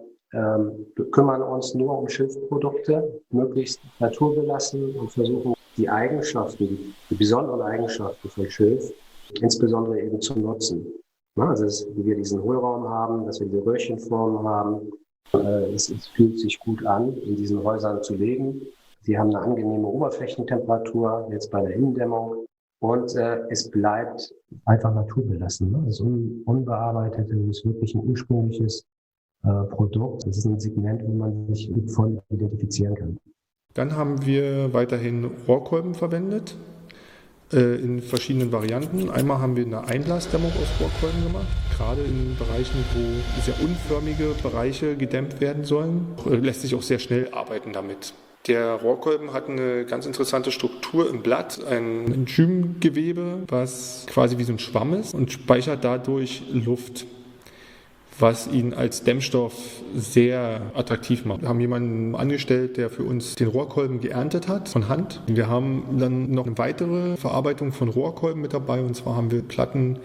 kümmern uns nur um Schilfprodukte, möglichst naturbelassen, und versuchen die Eigenschaften, die besonderen Eigenschaften von Schilf, insbesondere eben zu nutzen. Also, dass wir diesen Hohlraum haben, dass wir diese Röhrchenform haben. Es fühlt sich gut an, in diesen Häusern zu leben. Sie haben eine angenehme Oberflächentemperatur, jetzt bei der Innendämmung. Und es bleibt einfach naturbelassen. Es ist unbearbeitet, es ist wirklich ein ursprüngliches Produkt. Das ist ein Segment, wo man sich voll identifizieren kann. Dann haben wir weiterhin Rohrkolben verwendet, in verschiedenen Varianten. Einmal haben wir eine Einblasdämmung aus Rohrkolben gemacht, gerade in Bereichen, wo sehr unförmige Bereiche gedämmt werden sollen. Lässt sich auch sehr schnell arbeiten damit. Der Rohrkolben hat eine ganz interessante Struktur im Blatt, ein Enzymgewebe, was quasi wie so ein Schwamm ist und speichert dadurch Luft, was ihn als Dämmstoff sehr attraktiv macht. Wir haben jemanden angestellt, der für uns den Rohrkolben geerntet hat, von Hand. Wir haben dann noch eine weitere Verarbeitung von Rohrkolben mit dabei, und zwar haben wir Platten,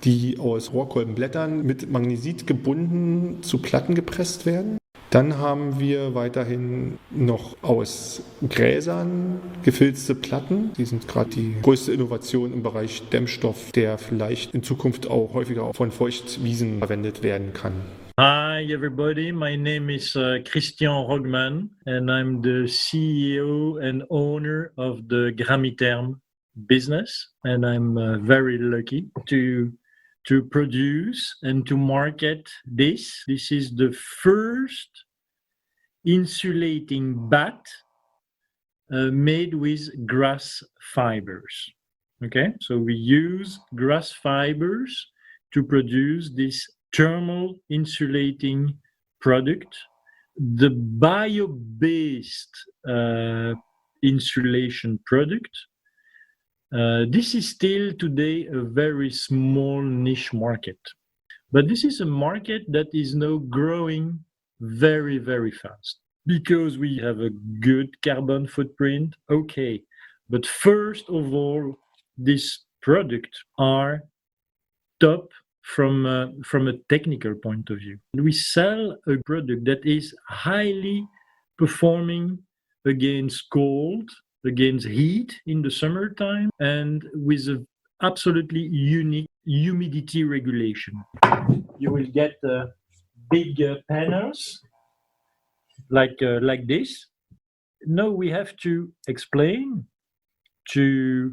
die aus Rohrkolbenblättern mit Magnesit gebunden zu Platten gepresst werden. Dann haben wir weiterhin noch aus Gräsern gefilzte Platten. Die sind gerade die größte Innovation im Bereich Dämmstoff, der vielleicht in Zukunft auch häufiger von Feuchtwiesen verwendet werden kann. Hi everybody, my name is Christian Rogman and I'm the CEO and owner of the Gramiterm business, and I'm very lucky to produce and to market this. This is the first insulating bat made with grass fibers. Okay, so we use grass fibers to produce this thermal insulating product. The bio-based insulation product. This is still today a very small niche market, but this is a market that is now growing very, very fast because we have a good carbon footprint. Okay, but first of all, these products are top from a technical point of view. We sell a product that is highly performing against cold, against heat in the summertime, and with an absolutely unique humidity regulation. You will get big panels like this. No, we have to explain, to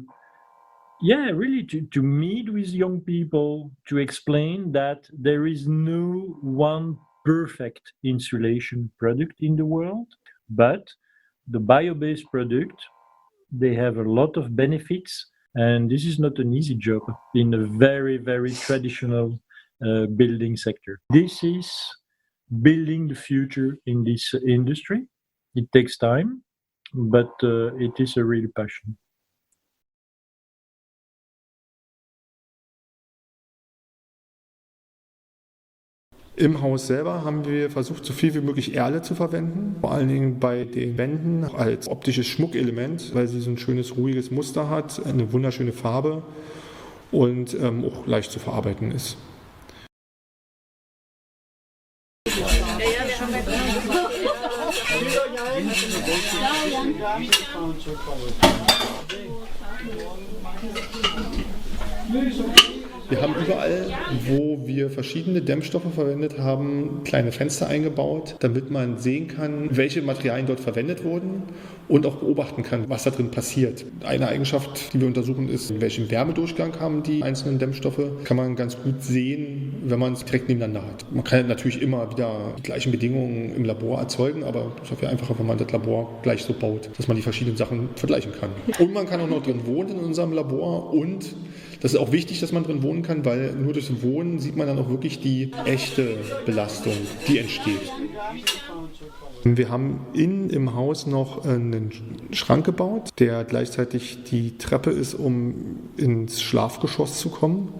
meet with young people, to explain that there is no one perfect insulation product in the world, but the bio-based product, they have a lot of benefits, and this is not an easy job in a very, very traditional building sector. This is building the future in this industry. It takes time, but it is a real passion. Im Haus selber haben wir versucht, so viel wie möglich Erle zu verwenden. Vor allen Dingen bei den Wänden als optisches Schmuckelement, weil sie so ein schönes, ruhiges Muster hat, eine wunderschöne Farbe und auch leicht zu verarbeiten ist. Wir haben überall, wo wir verschiedene Dämmstoffe verwendet haben, kleine Fenster eingebaut, damit man sehen kann, welche Materialien dort verwendet wurden und auch beobachten kann, was da drin passiert. Eine Eigenschaft, die wir untersuchen, ist, welchen Wärmedurchgang haben die einzelnen Dämmstoffe. Kann man ganz gut sehen, wenn man es direkt nebeneinander hat. Man kann natürlich immer wieder die gleichen Bedingungen im Labor erzeugen, aber es ist viel einfacher, wenn man das Labor gleich so baut, dass man die verschiedenen Sachen vergleichen kann. Und man kann auch noch drin wohnen in unserem Labor und das ist auch wichtig, dass man drin wohnen kann, weil nur durch Wohnen sieht man dann auch wirklich die echte Belastung, die entsteht. Wir haben innen im Haus noch einen Schrank gebaut, der gleichzeitig die Treppe ist, um ins Schlafgeschoss zu kommen.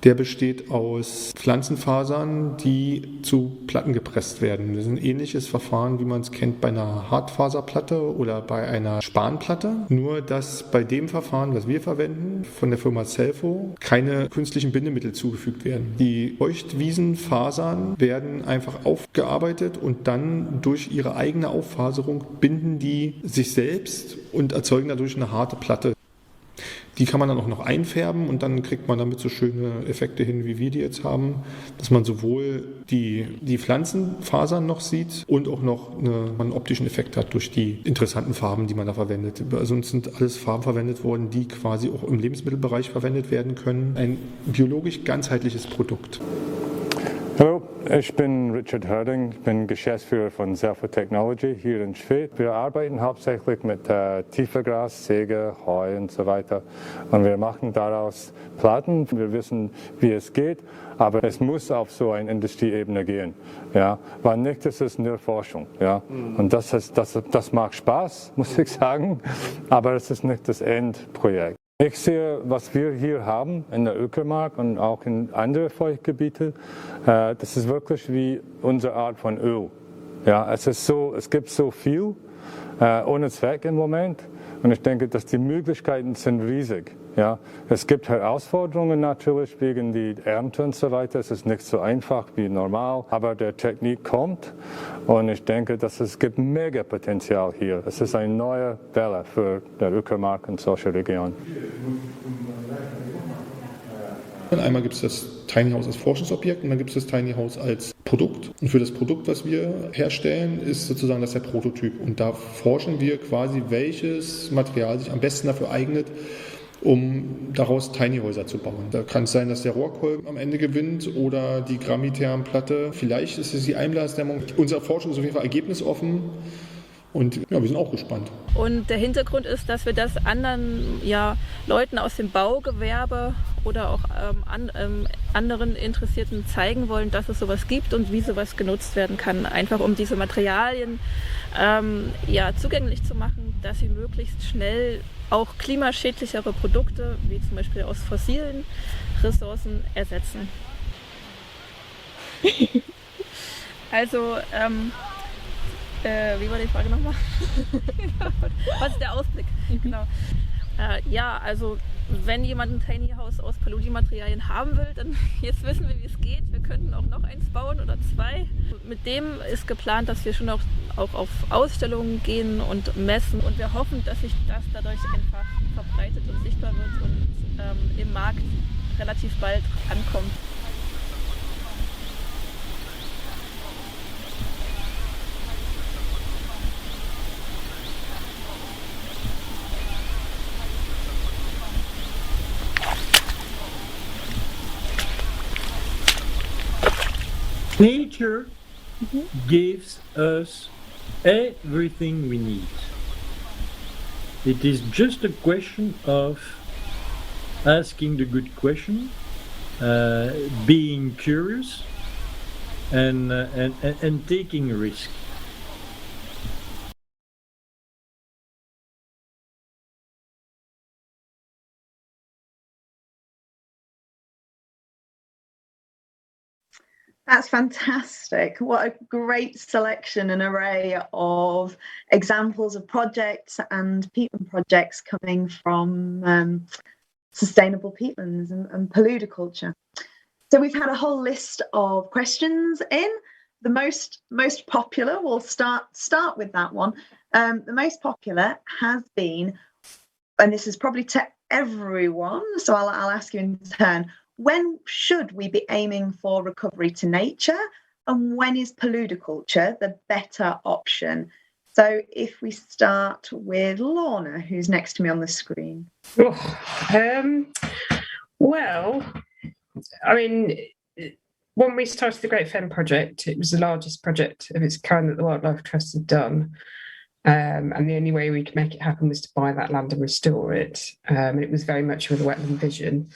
Der besteht aus Pflanzenfasern, die zu Platten gepresst werden. Das ist ein ähnliches Verfahren, wie man es kennt bei einer Hartfaserplatte oder bei einer Spanplatte. Nur, dass bei dem Verfahren, was wir verwenden, von der Firma Celfo, keine künstlichen Bindemittel zugefügt werden. Die Feuchtwiesenfasern werden einfach aufgearbeitet und dann durch ihre eigene Auffaserung binden die sich selbst und erzeugen dadurch eine harte Platte. Die kann man dann auch noch einfärben und dann kriegt man damit so schöne Effekte hin, wie wir die jetzt haben, dass man sowohl die Pflanzenfasern noch sieht und auch noch einen optischen Effekt hat durch die interessanten Farben, die man da verwendet. Also uns sind alles Farben verwendet worden, die quasi auch im Lebensmittelbereich verwendet werden können. Ein biologisch ganzheitliches Produkt. Hallo, ich bin Richard Herding, ich bin Geschäftsführer von Celfo Technology hier in Schwedt. Wir arbeiten hauptsächlich mit Tiefergras, Säge, Heu und so weiter. Und wir machen daraus Platten. Wir wissen, wie es geht, aber es muss auf so eine Industrieebene gehen. Ja? Weil nicht, das ist nur Forschung. Ja? Und das macht Spaß, muss ich sagen, aber es ist nicht das Endprojekt. Ich sehe, was wir hier haben in der Uckermark und auch in anderen Feuchtgebieten, das ist wirklich wie unsere Art von Öl. Ja, es gibt so viel ohne Zweck im Moment und ich denke, dass die Möglichkeiten sind riesig. Ja, es gibt Herausforderungen natürlich wegen die Ernte und so weiter. Es ist nicht so einfach wie normal, aber der Technik kommt und ich denke, dass es gibt mega Potenzial hier. Es ist eine neue Welle für die Uckermark und solche Regionen. Einmal gibt es das Tiny House als Forschungsobjekt und dann gibt es das Tiny House als Produkt. Und für das Produkt, was wir herstellen, ist sozusagen das der Prototyp. Und da forschen wir quasi, welches Material sich am besten dafür eignet, um daraus Tiny-Häuser zu bauen. Da kann es sein, dass der Rohrkolben am Ende gewinnt oder die Grammithermplatte. Vielleicht ist es die Einblasdämmung. Unsere Forschung ist auf jeden Fall ergebnisoffen und ja, wir sind auch gespannt. Und der Hintergrund ist, dass wir das anderen Leuten aus dem Baugewerbe oder auch anderen Interessierten zeigen wollen, dass es sowas gibt und wie sowas genutzt werden kann. Einfach um diese Materialien zugänglich zu machen, dass sie möglichst schnell auch klimaschädlichere Produkte, wie zum Beispiel aus fossilen Ressourcen, ersetzen. Also, wie war die Frage nochmal? Was ist der Ausblick? Genau. Also wenn jemand ein Tiny House aus Paludi-Materialien haben will, dann jetzt wissen wir, wie es geht. Wir könnten auch noch eins bauen oder zwei. Mit dem ist geplant, dass wir schon auch auf Ausstellungen gehen und messen. Und wir hoffen, dass sich das dadurch einfach verbreitet und sichtbar wird und im Markt relativ bald ankommt. Nature gives us everything we need. It is just a question of asking the good question, being curious, and taking a risk. That's fantastic. What a great selection and array of examples of projects and peatland projects coming from sustainable peatlands and Paludiculture. So we've had a whole list of questions in. The most popular, we'll start with that one. The most popular has been, and this is probably to everyone, so I'll ask you in turn, when should we be aiming for recovery to nature, and when is Paludiculture the better option? So if we start with Lorna, who's next to me on the screen. Well, I mean, when we started the Great Fen project, it was the largest project of its kind that the Wildlife Trust had done. And the only way we could make it happen was to buy that land and restore it. It was very much with a wetland vision.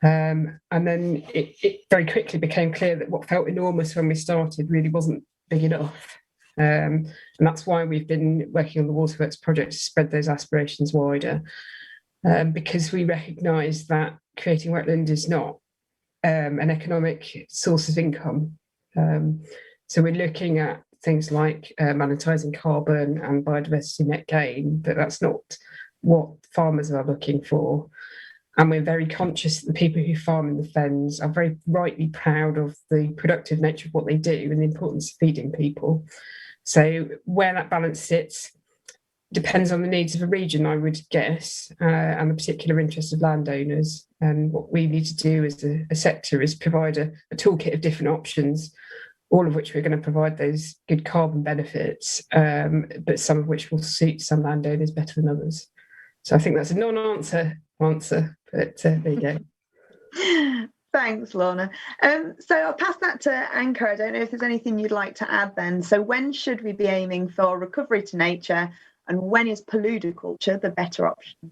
And then it very quickly became clear that what felt enormous when we started really wasn't big enough. And that's why we've been working on the WaterWorks project to spread those aspirations wider, because we recognise that creating wetland is not an economic source of income. So we're looking at things like monetising carbon and biodiversity net gain, but that's not what farmers are looking for. And we're very conscious that the people who farm in the fens are very rightly proud of the productive nature of what they do and the importance of feeding people. So where that balance sits depends on the needs of a region, I would guess, and the particular interests of landowners. And what we need to do as a sector is provide a toolkit of different options, all of which we're going to provide those good carbon benefits, but some of which will suit some landowners better than others. So I think that's a non-answer, but there you go. Thanks, Lorna. So I'll pass that to Anka. I don't know if there's anything you'd like to add then. So when should we be aiming for recovery to nature, and when is Paludiculture the better option?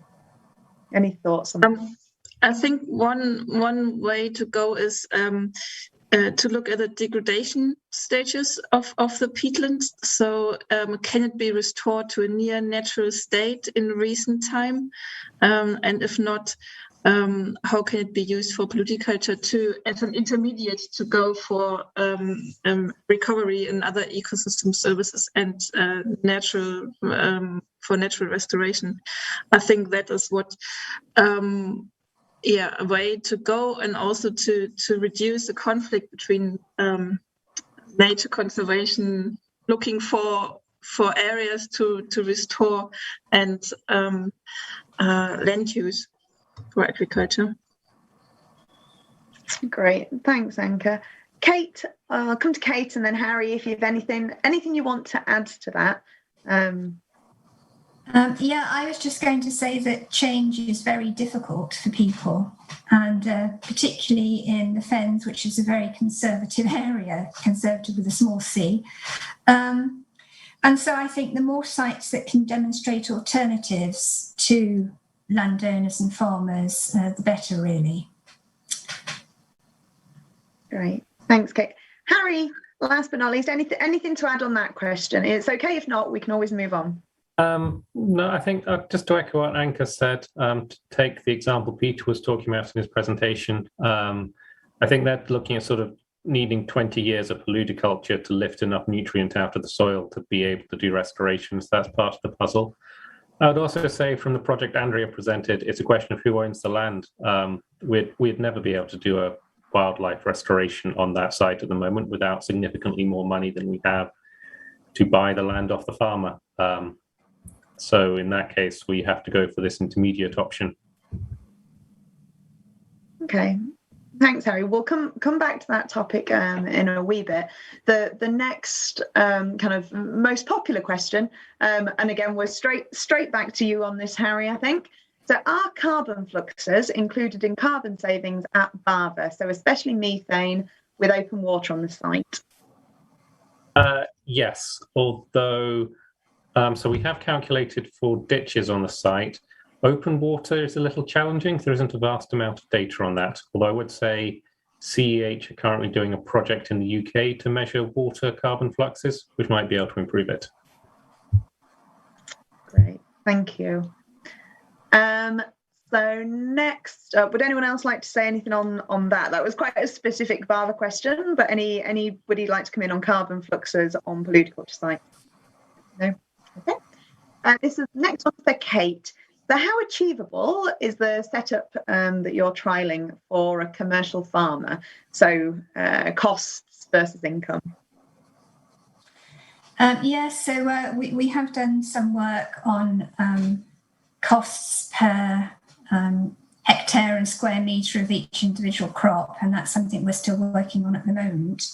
Any thoughts on that? I think one way to go is to look at the degradation stages of the peatlands. So can it be restored to a near natural state in recent time? And if not, how can it be used for Paludiculture as an intermediate to go for recovery and other ecosystem services and natural restoration? I think that is what a way to go, and also to reduce the conflict between nature conservation, looking for areas to restore, and land use for agriculture. Great, thanks, Anka. Kate, I'll come to Kate and then Harry if you have anything you want to add to that. I was just going to say that change is very difficult for people, and particularly in the fens, which is a very conservative area, conservative with a small c. And so I think the more sites that can demonstrate alternatives to landowners and farmers, the better, really. Great, thanks, Kate. Harry, last but not least, anything to add on that question? It's okay if not, we can always move on. No, I think just to echo what Anka said, to take the example Peter was talking about in his presentation, I think that looking at sort of needing 20 years of Paludiculture to lift enough nutrient out of the soil to be able to do restorations, that's part of the puzzle. I would also say from the project Andrea presented, it's a question of who owns the land. We'd never be able to do a wildlife restoration on that site at the moment without significantly more money than we have to buy the land off the farmer. So in that case, we have to go for this intermediate option. Okay, thanks, Harry. We'll come back to that topic in a wee bit. The next kind of most popular question, and again, we're straight back to you on this, Harry, I think. So are carbon fluxes included in carbon savings at Barver? So especially methane, with open water on the site? Yes, although, so we have calculated for ditches on the site. Open water is a little challenging. There isn't a vast amount of data on that, although I would say CEH are currently doing a project in the UK to measure water carbon fluxes, which might be able to improve it. Great, thank you. So next, would anyone else like to say anything on that? That was quite a specific Barver question, but anybody like to come in on carbon fluxes on Paludiculture sites? No? Okay. This is next one for Kate. So how achievable is the setup that you're trialling for a commercial farmer? So costs versus income. So we have done some work on costs per hectare and square metre of each individual crop, and that's something we're still working on at the moment.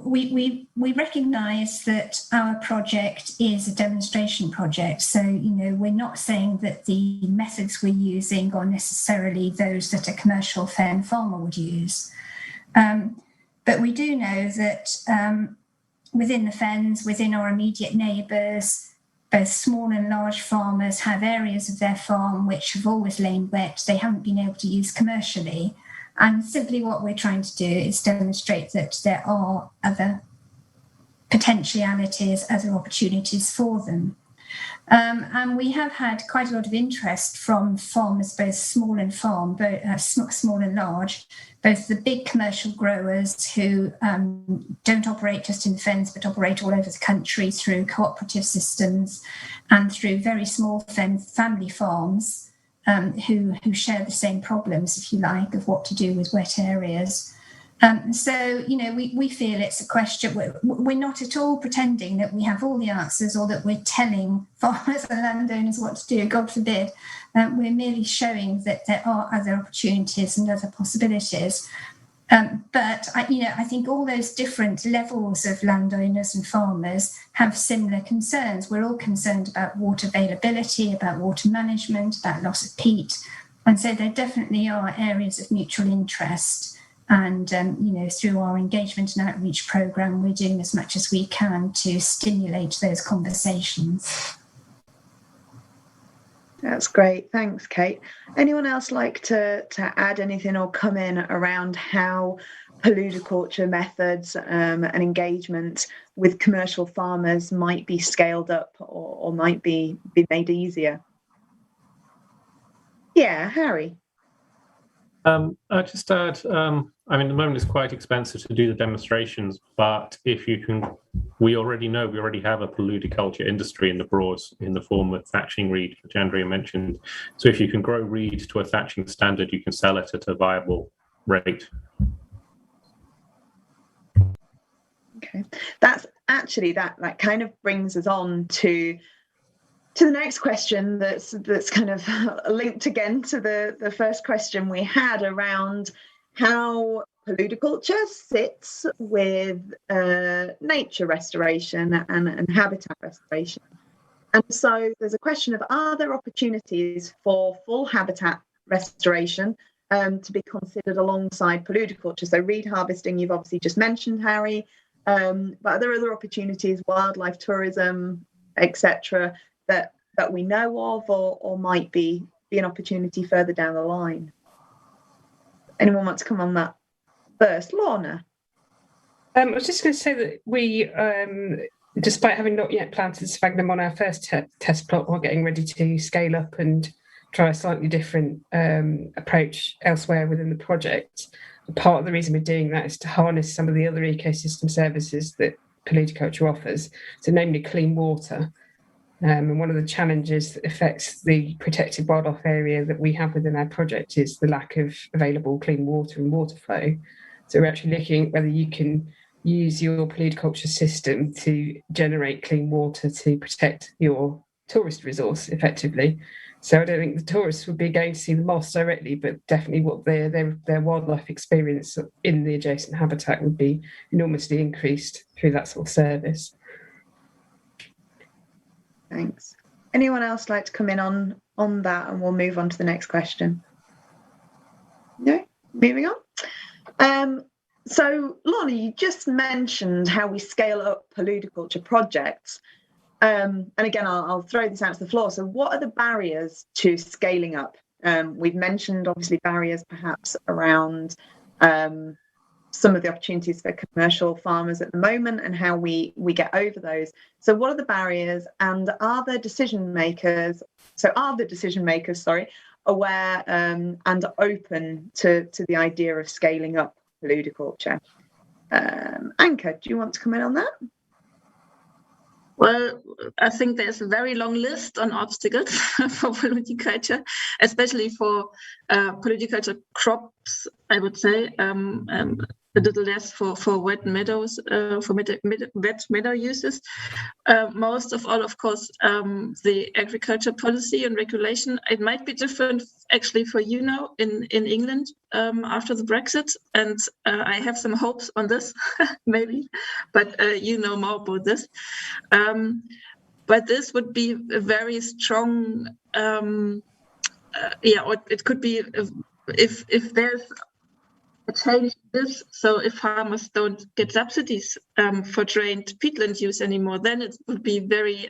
We recognise that our project is a demonstration project, so we're not saying that the methods we're using are necessarily those that a commercial fen farmer would use. But we do know that within the fens, within our immediate neighbours, both small and large farmers have areas of their farm which have always lain wet, they haven't been able to use commercially. And simply what we're trying to do is demonstrate that there are other potentialities, other opportunities for them. And we have had quite a lot of interest from farmers, both small and small and large, both the big commercial growers who don't operate just in the fens, but operate all over the country through cooperative systems and through very small family farms who share the same problems, if you like, of what to do with wet areas. So, we feel it's a question. We're not at all pretending that we have all the answers or that we're telling farmers and landowners what to do, God forbid. We're merely showing that there are other opportunities and other possibilities. But I think all those different levels of landowners and farmers have similar concerns. We're all concerned about water availability, about water management, about loss of peat. And so there definitely are areas of mutual interest. And, through our engagement and outreach programme, we're doing as much as we can to stimulate those conversations. That's great. Thanks, Kate. Anyone else like to add anything or come in around how Paludiculture methods and engagement with commercial farmers might be scaled up or might be made easier? Yeah, Harry. I'll just add, at the moment it's quite expensive to do the demonstrations, but if you can, we already have a Paludiculture industry in the Broads in the form of thatching reed, which Andrea mentioned. So if you can grow reed to a thatching standard, you can sell it at a viable rate. Okay, that's actually that kind of brings us on to the next question that's kind of linked again to the first question we had around how Paludiculture sits with nature restoration and habitat restoration. And so there's a question of, are there opportunities for full habitat restoration to be considered alongside Paludiculture? So reed harvesting, you've obviously just mentioned, Harry, but are there other opportunities, wildlife tourism, etc., that we know of or might be an opportunity further down the line? Anyone want to come on that first? Lorna? I was just going to say that we, despite having not yet planted sphagnum on our first test plot, we're getting ready to scale up and try a slightly different approach elsewhere within the project. Part of the reason we're doing that is to harness some of the other ecosystem services that Paludiculture offers, so namely clean water. And one of the challenges that affects the protected wildlife area that we have within our project is the lack of available clean water and water flow. So we're actually looking at whether you can use your Paludiculture system to generate clean water to protect your tourist resource effectively. So I don't think the tourists would be going to see the moss directly, but definitely what their wildlife experience in the adjacent habitat would be enormously increased through that sort of service. Thanks. Anyone else like to come in on that, and we'll move on to the next question? No? Moving on. So, Lorna, you just mentioned how we scale up Paludiculture projects. And again, I'll throw this out to the floor. So what are the barriers to scaling up? We've mentioned, obviously, barriers perhaps around some of the opportunities for commercial farmers at the moment and how we get over those. So what are the barriers, and are the decision makers aware and open to the idea of scaling up Paludiculture? Anka, do you want to comment on that? Well, I think there's a very long list on obstacles for Paludiculture, especially for Paludiculture crops, I would say. A little less for wet meadows, for wet meadow uses. Most of all, of course, the agriculture policy and regulation. It might be different actually for you now in England after the Brexit, and I have some hopes on this, maybe, but you know more about this. But this would be a very strong, or it could be if there's a change in this. So if farmers don't get subsidies for drained peatland use anymore, then it would be very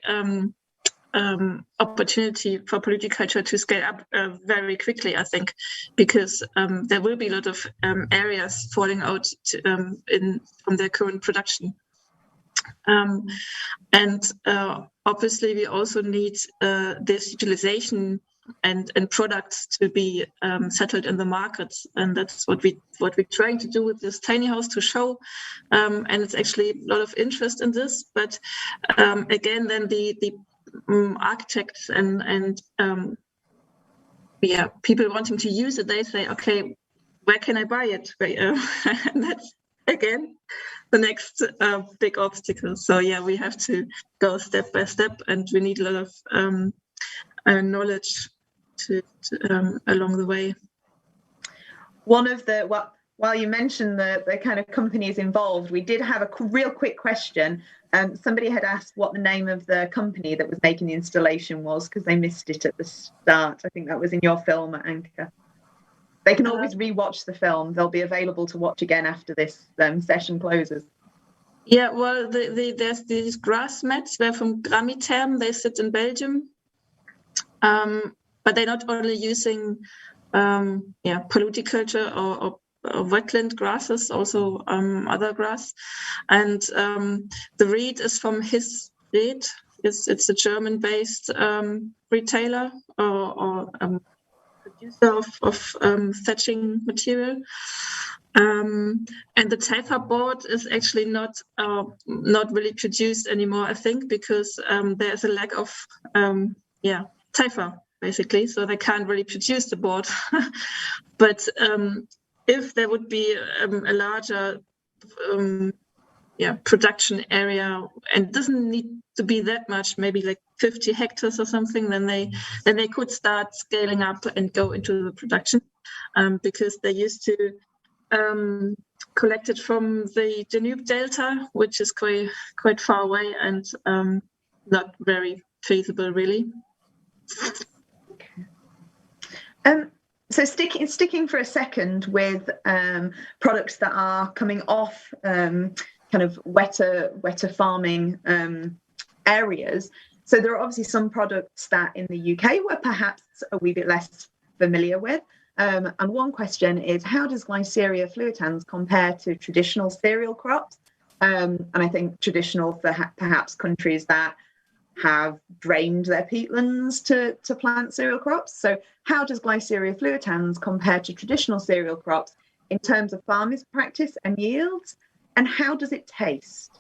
opportunity for Paludiculture to scale up very quickly, I think, because there will be a lot of areas falling out from their current production. And obviously we also need this utilization and products to be settled in the markets, and that's what we're trying to do with this tiny house to show, and it's actually a lot of interest in this. But again, then the architects and people wanting to use it, they say, okay, where can I buy it? And that's again the next big obstacle. So we have to go step by step, and we need a lot of knowledge to along the way. One of the while you mentioned the kind of companies involved, we did have a real quick question. Somebody had asked what the name of the company that was making the installation was, because they missed it at the start. I think that was in your film, Anka. They can always rewatch the film. They'll be available to watch again after this session closes. Yeah, well, there's these grass mats. They're from Gramiterm. They sit in Belgium. But they're not only using Paludiculture or wetland grasses, also other grass. And the reed is from his reed. It's a German-based retailer or producer of thatching material. And the Taifa board is actually not really produced anymore, I think, because there's a lack of Taifa, basically, so they can't really produce the board. But if there would be a larger production area, and it doesn't need to be that much, maybe like 50 hectares or something, then they could start scaling up and go into the production, because they used to collect it from the Danube Delta, which is quite far away and not very feasible, really. So sticking for a second with products that are coming off kind of wetter farming areas. So there are obviously some products that in the UK we're perhaps a wee bit less familiar with. And one question is, how does Glyceria fluitans compare to traditional cereal crops? And I think traditional for perhaps countries that have drained their peatlands to plant cereal crops. So how does Glyceria fluitans compare to traditional cereal crops in terms of farmers' practice and yields? And how does it taste?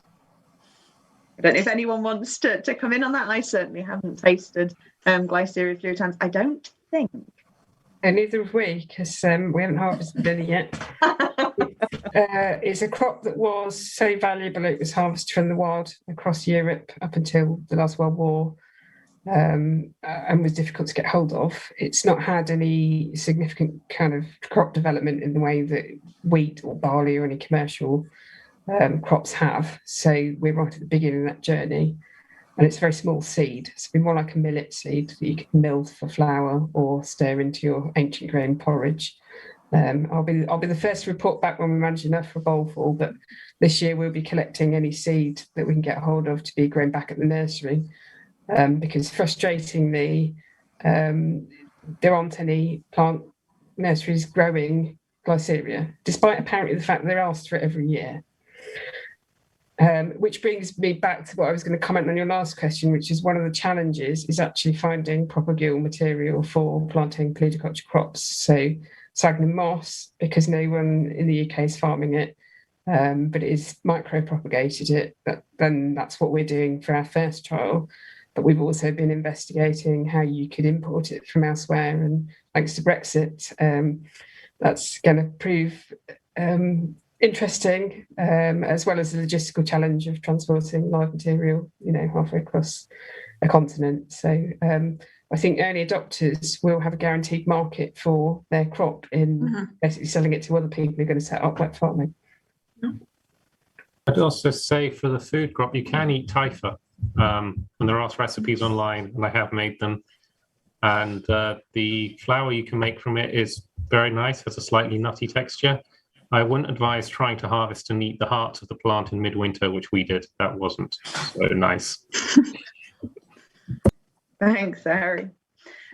I don't know if anyone wants to come in on that. I certainly haven't tasted Glyceria fluitans, I don't think. And neither have we, because we haven't harvested any yet. It's a crop that was so valuable it was harvested from the wild across Europe up until the last World War, and was difficult to get hold of. It's not had any significant kind of crop development in the way that wheat or barley or any commercial crops have. So we're right at the beginning of that journey. And it's a very small seed. It's more like a millet seed that you can mill for flour or stir into your ancient grain porridge. I'll be the first to report back when we manage enough for bowlful, but this year we'll be collecting any seed that we can get hold of to be grown back at the nursery, because frustratingly, there aren't any plant nurseries growing glyceria, despite apparently the fact that they're asked for it every year. Which brings me back to what I was going to comment on your last question, which is one of the challenges is actually finding propagule material for planting Paludiculture crops. So Sagnum moss, because no one in the UK is farming it, but it is micro-propagated it, then that's what we're doing for our first trial. But we've also been investigating how you could import it from elsewhere, and thanks to Brexit, that's going to prove interesting, as well as the logistical challenge of transporting live material, halfway across a continent. So I think early adopters will have a guaranteed market for their crop in basically selling it to other people who are going to set up wet farming. I'd also say for the food crop, you can eat typha, and there are recipes online, and I have made them. And the flour you can make from it is very nice, has a slightly nutty texture. I wouldn't advise trying to harvest and eat the heart of the plant in midwinter, which we did. That wasn't so nice. Thanks, Harry.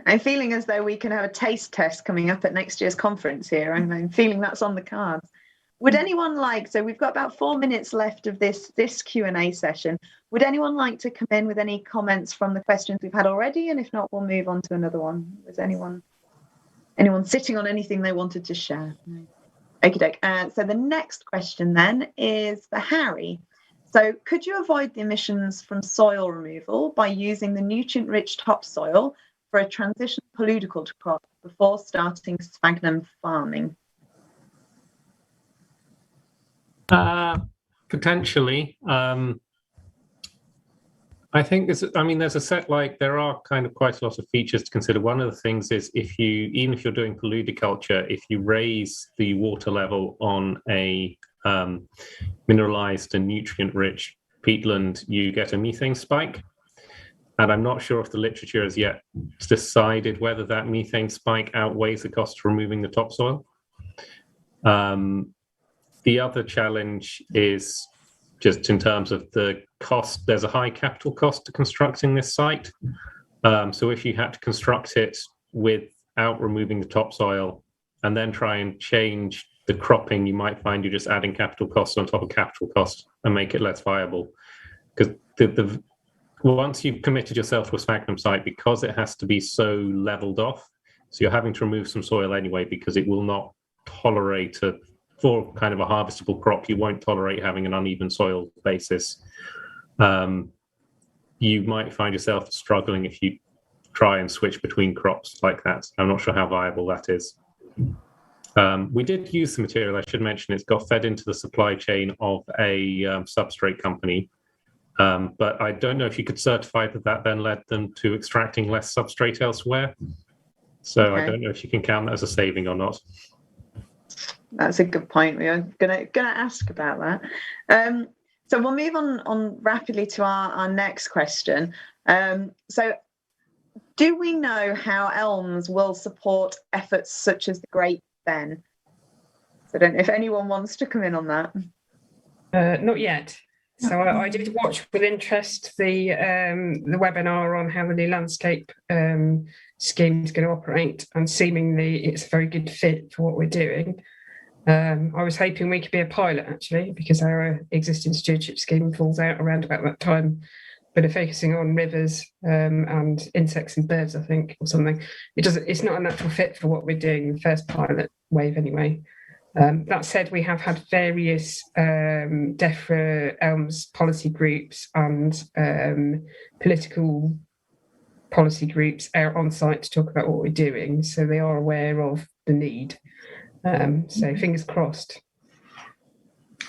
I'm feeling as though we can have a taste test coming up at next year's conference here. I'm feeling that's on the cards. Would anyone like, so we've got about 4 minutes left of this Q&A session. Would anyone like to come in with any comments from the questions we've had already? And if not, we'll move on to another one. Was anyone sitting on anything they wanted to share? No. Okey-doke. So the next question then is for Harry. So could you avoid the emissions from soil removal by using the nutrient-rich topsoil for a transition Paludiculture crop before starting sphagnum farming? Potentially. I think there's a set, there are kind of quite a lot of features to consider. One of the things is even if you're doing Paludiculture, if you raise the water level on a mineralized and nutrient-rich peatland, you get a methane spike. And I'm not sure if the literature has yet decided whether that methane spike outweighs the cost of removing the topsoil. The other challenge is just in terms of the cost. There's a high capital cost to constructing this site. So if you had to construct it without removing the topsoil and then try and change the cropping, you might find you're just adding capital costs on top of capital costs and make it less viable. Because once you've committed yourself to a sphagnum site, because it has to be so leveled off, so you're having to remove some soil anyway, because it will not tolerate for kind of a harvestable crop, you won't tolerate having an uneven soil basis. You might find yourself struggling if you try and switch between crops like that. I'm not sure how viable that is. We did use the material, I should mention. It's got fed into the supply chain of a substrate company. But I don't know if you could certify that then led them to extracting less substrate elsewhere. So okay. I don't know if you can count that as a saving or not. That's a good point. We are gonna ask about that. So we'll move on rapidly to our next question. So do we know how elms will support efforts such as the Great Fen? So I don't know if anyone wants to come in on that. Not yet. So I did watch with interest the webinar on how the new landscape scheme is going to operate, and seemingly it's a very good fit for what we're doing. I was hoping we could be a pilot, actually, because our existing stewardship scheme falls out around about that time. But focusing on rivers and insects and birds, I think, or something, it's not a natural fit for what we're doing in the first pilot wave anyway. That said, we have had various DEFRA elms policy groups and political policy groups out on site to talk about what we're doing, so they are aware of the need. So fingers crossed.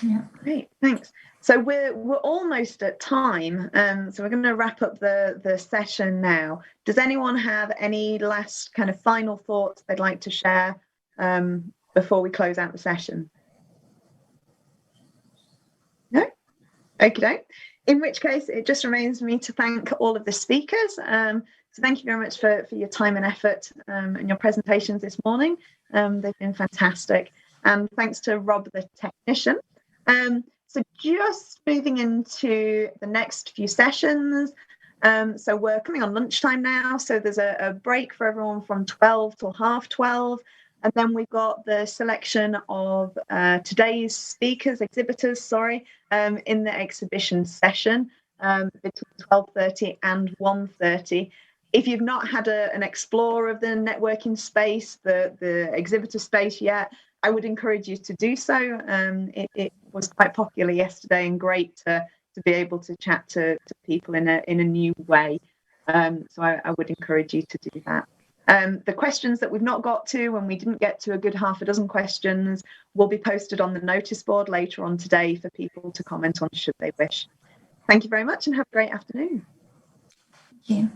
Yeah, great, thanks. So we're almost at time, so we're going to wrap up the session now. Does anyone have any last kind of final thoughts they'd like to share before we close out the session? No? Okay. In which case, it just remains for me to thank all of the speakers. So thank you very much for your time and effort and your presentations this morning. They've been fantastic. And thanks to Rob, the technician. So just moving into the next few sessions. So we're coming on lunchtime now. So there's a break for everyone from 12 till 12:30. And then we've got the selection of today's exhibitors, in the exhibition session between 12:30 and 1:30. If you've not had an explore of the networking space, the exhibitor space yet, I would encourage you to do so. It was quite popular yesterday and great to be able to chat to people in a new way. So I would encourage you to do that. The questions that we've not got to, when we didn't get to a good half a dozen questions, will be posted on the notice board later on today for people to comment on should they wish. Thank you very much and have a great afternoon. Thank you.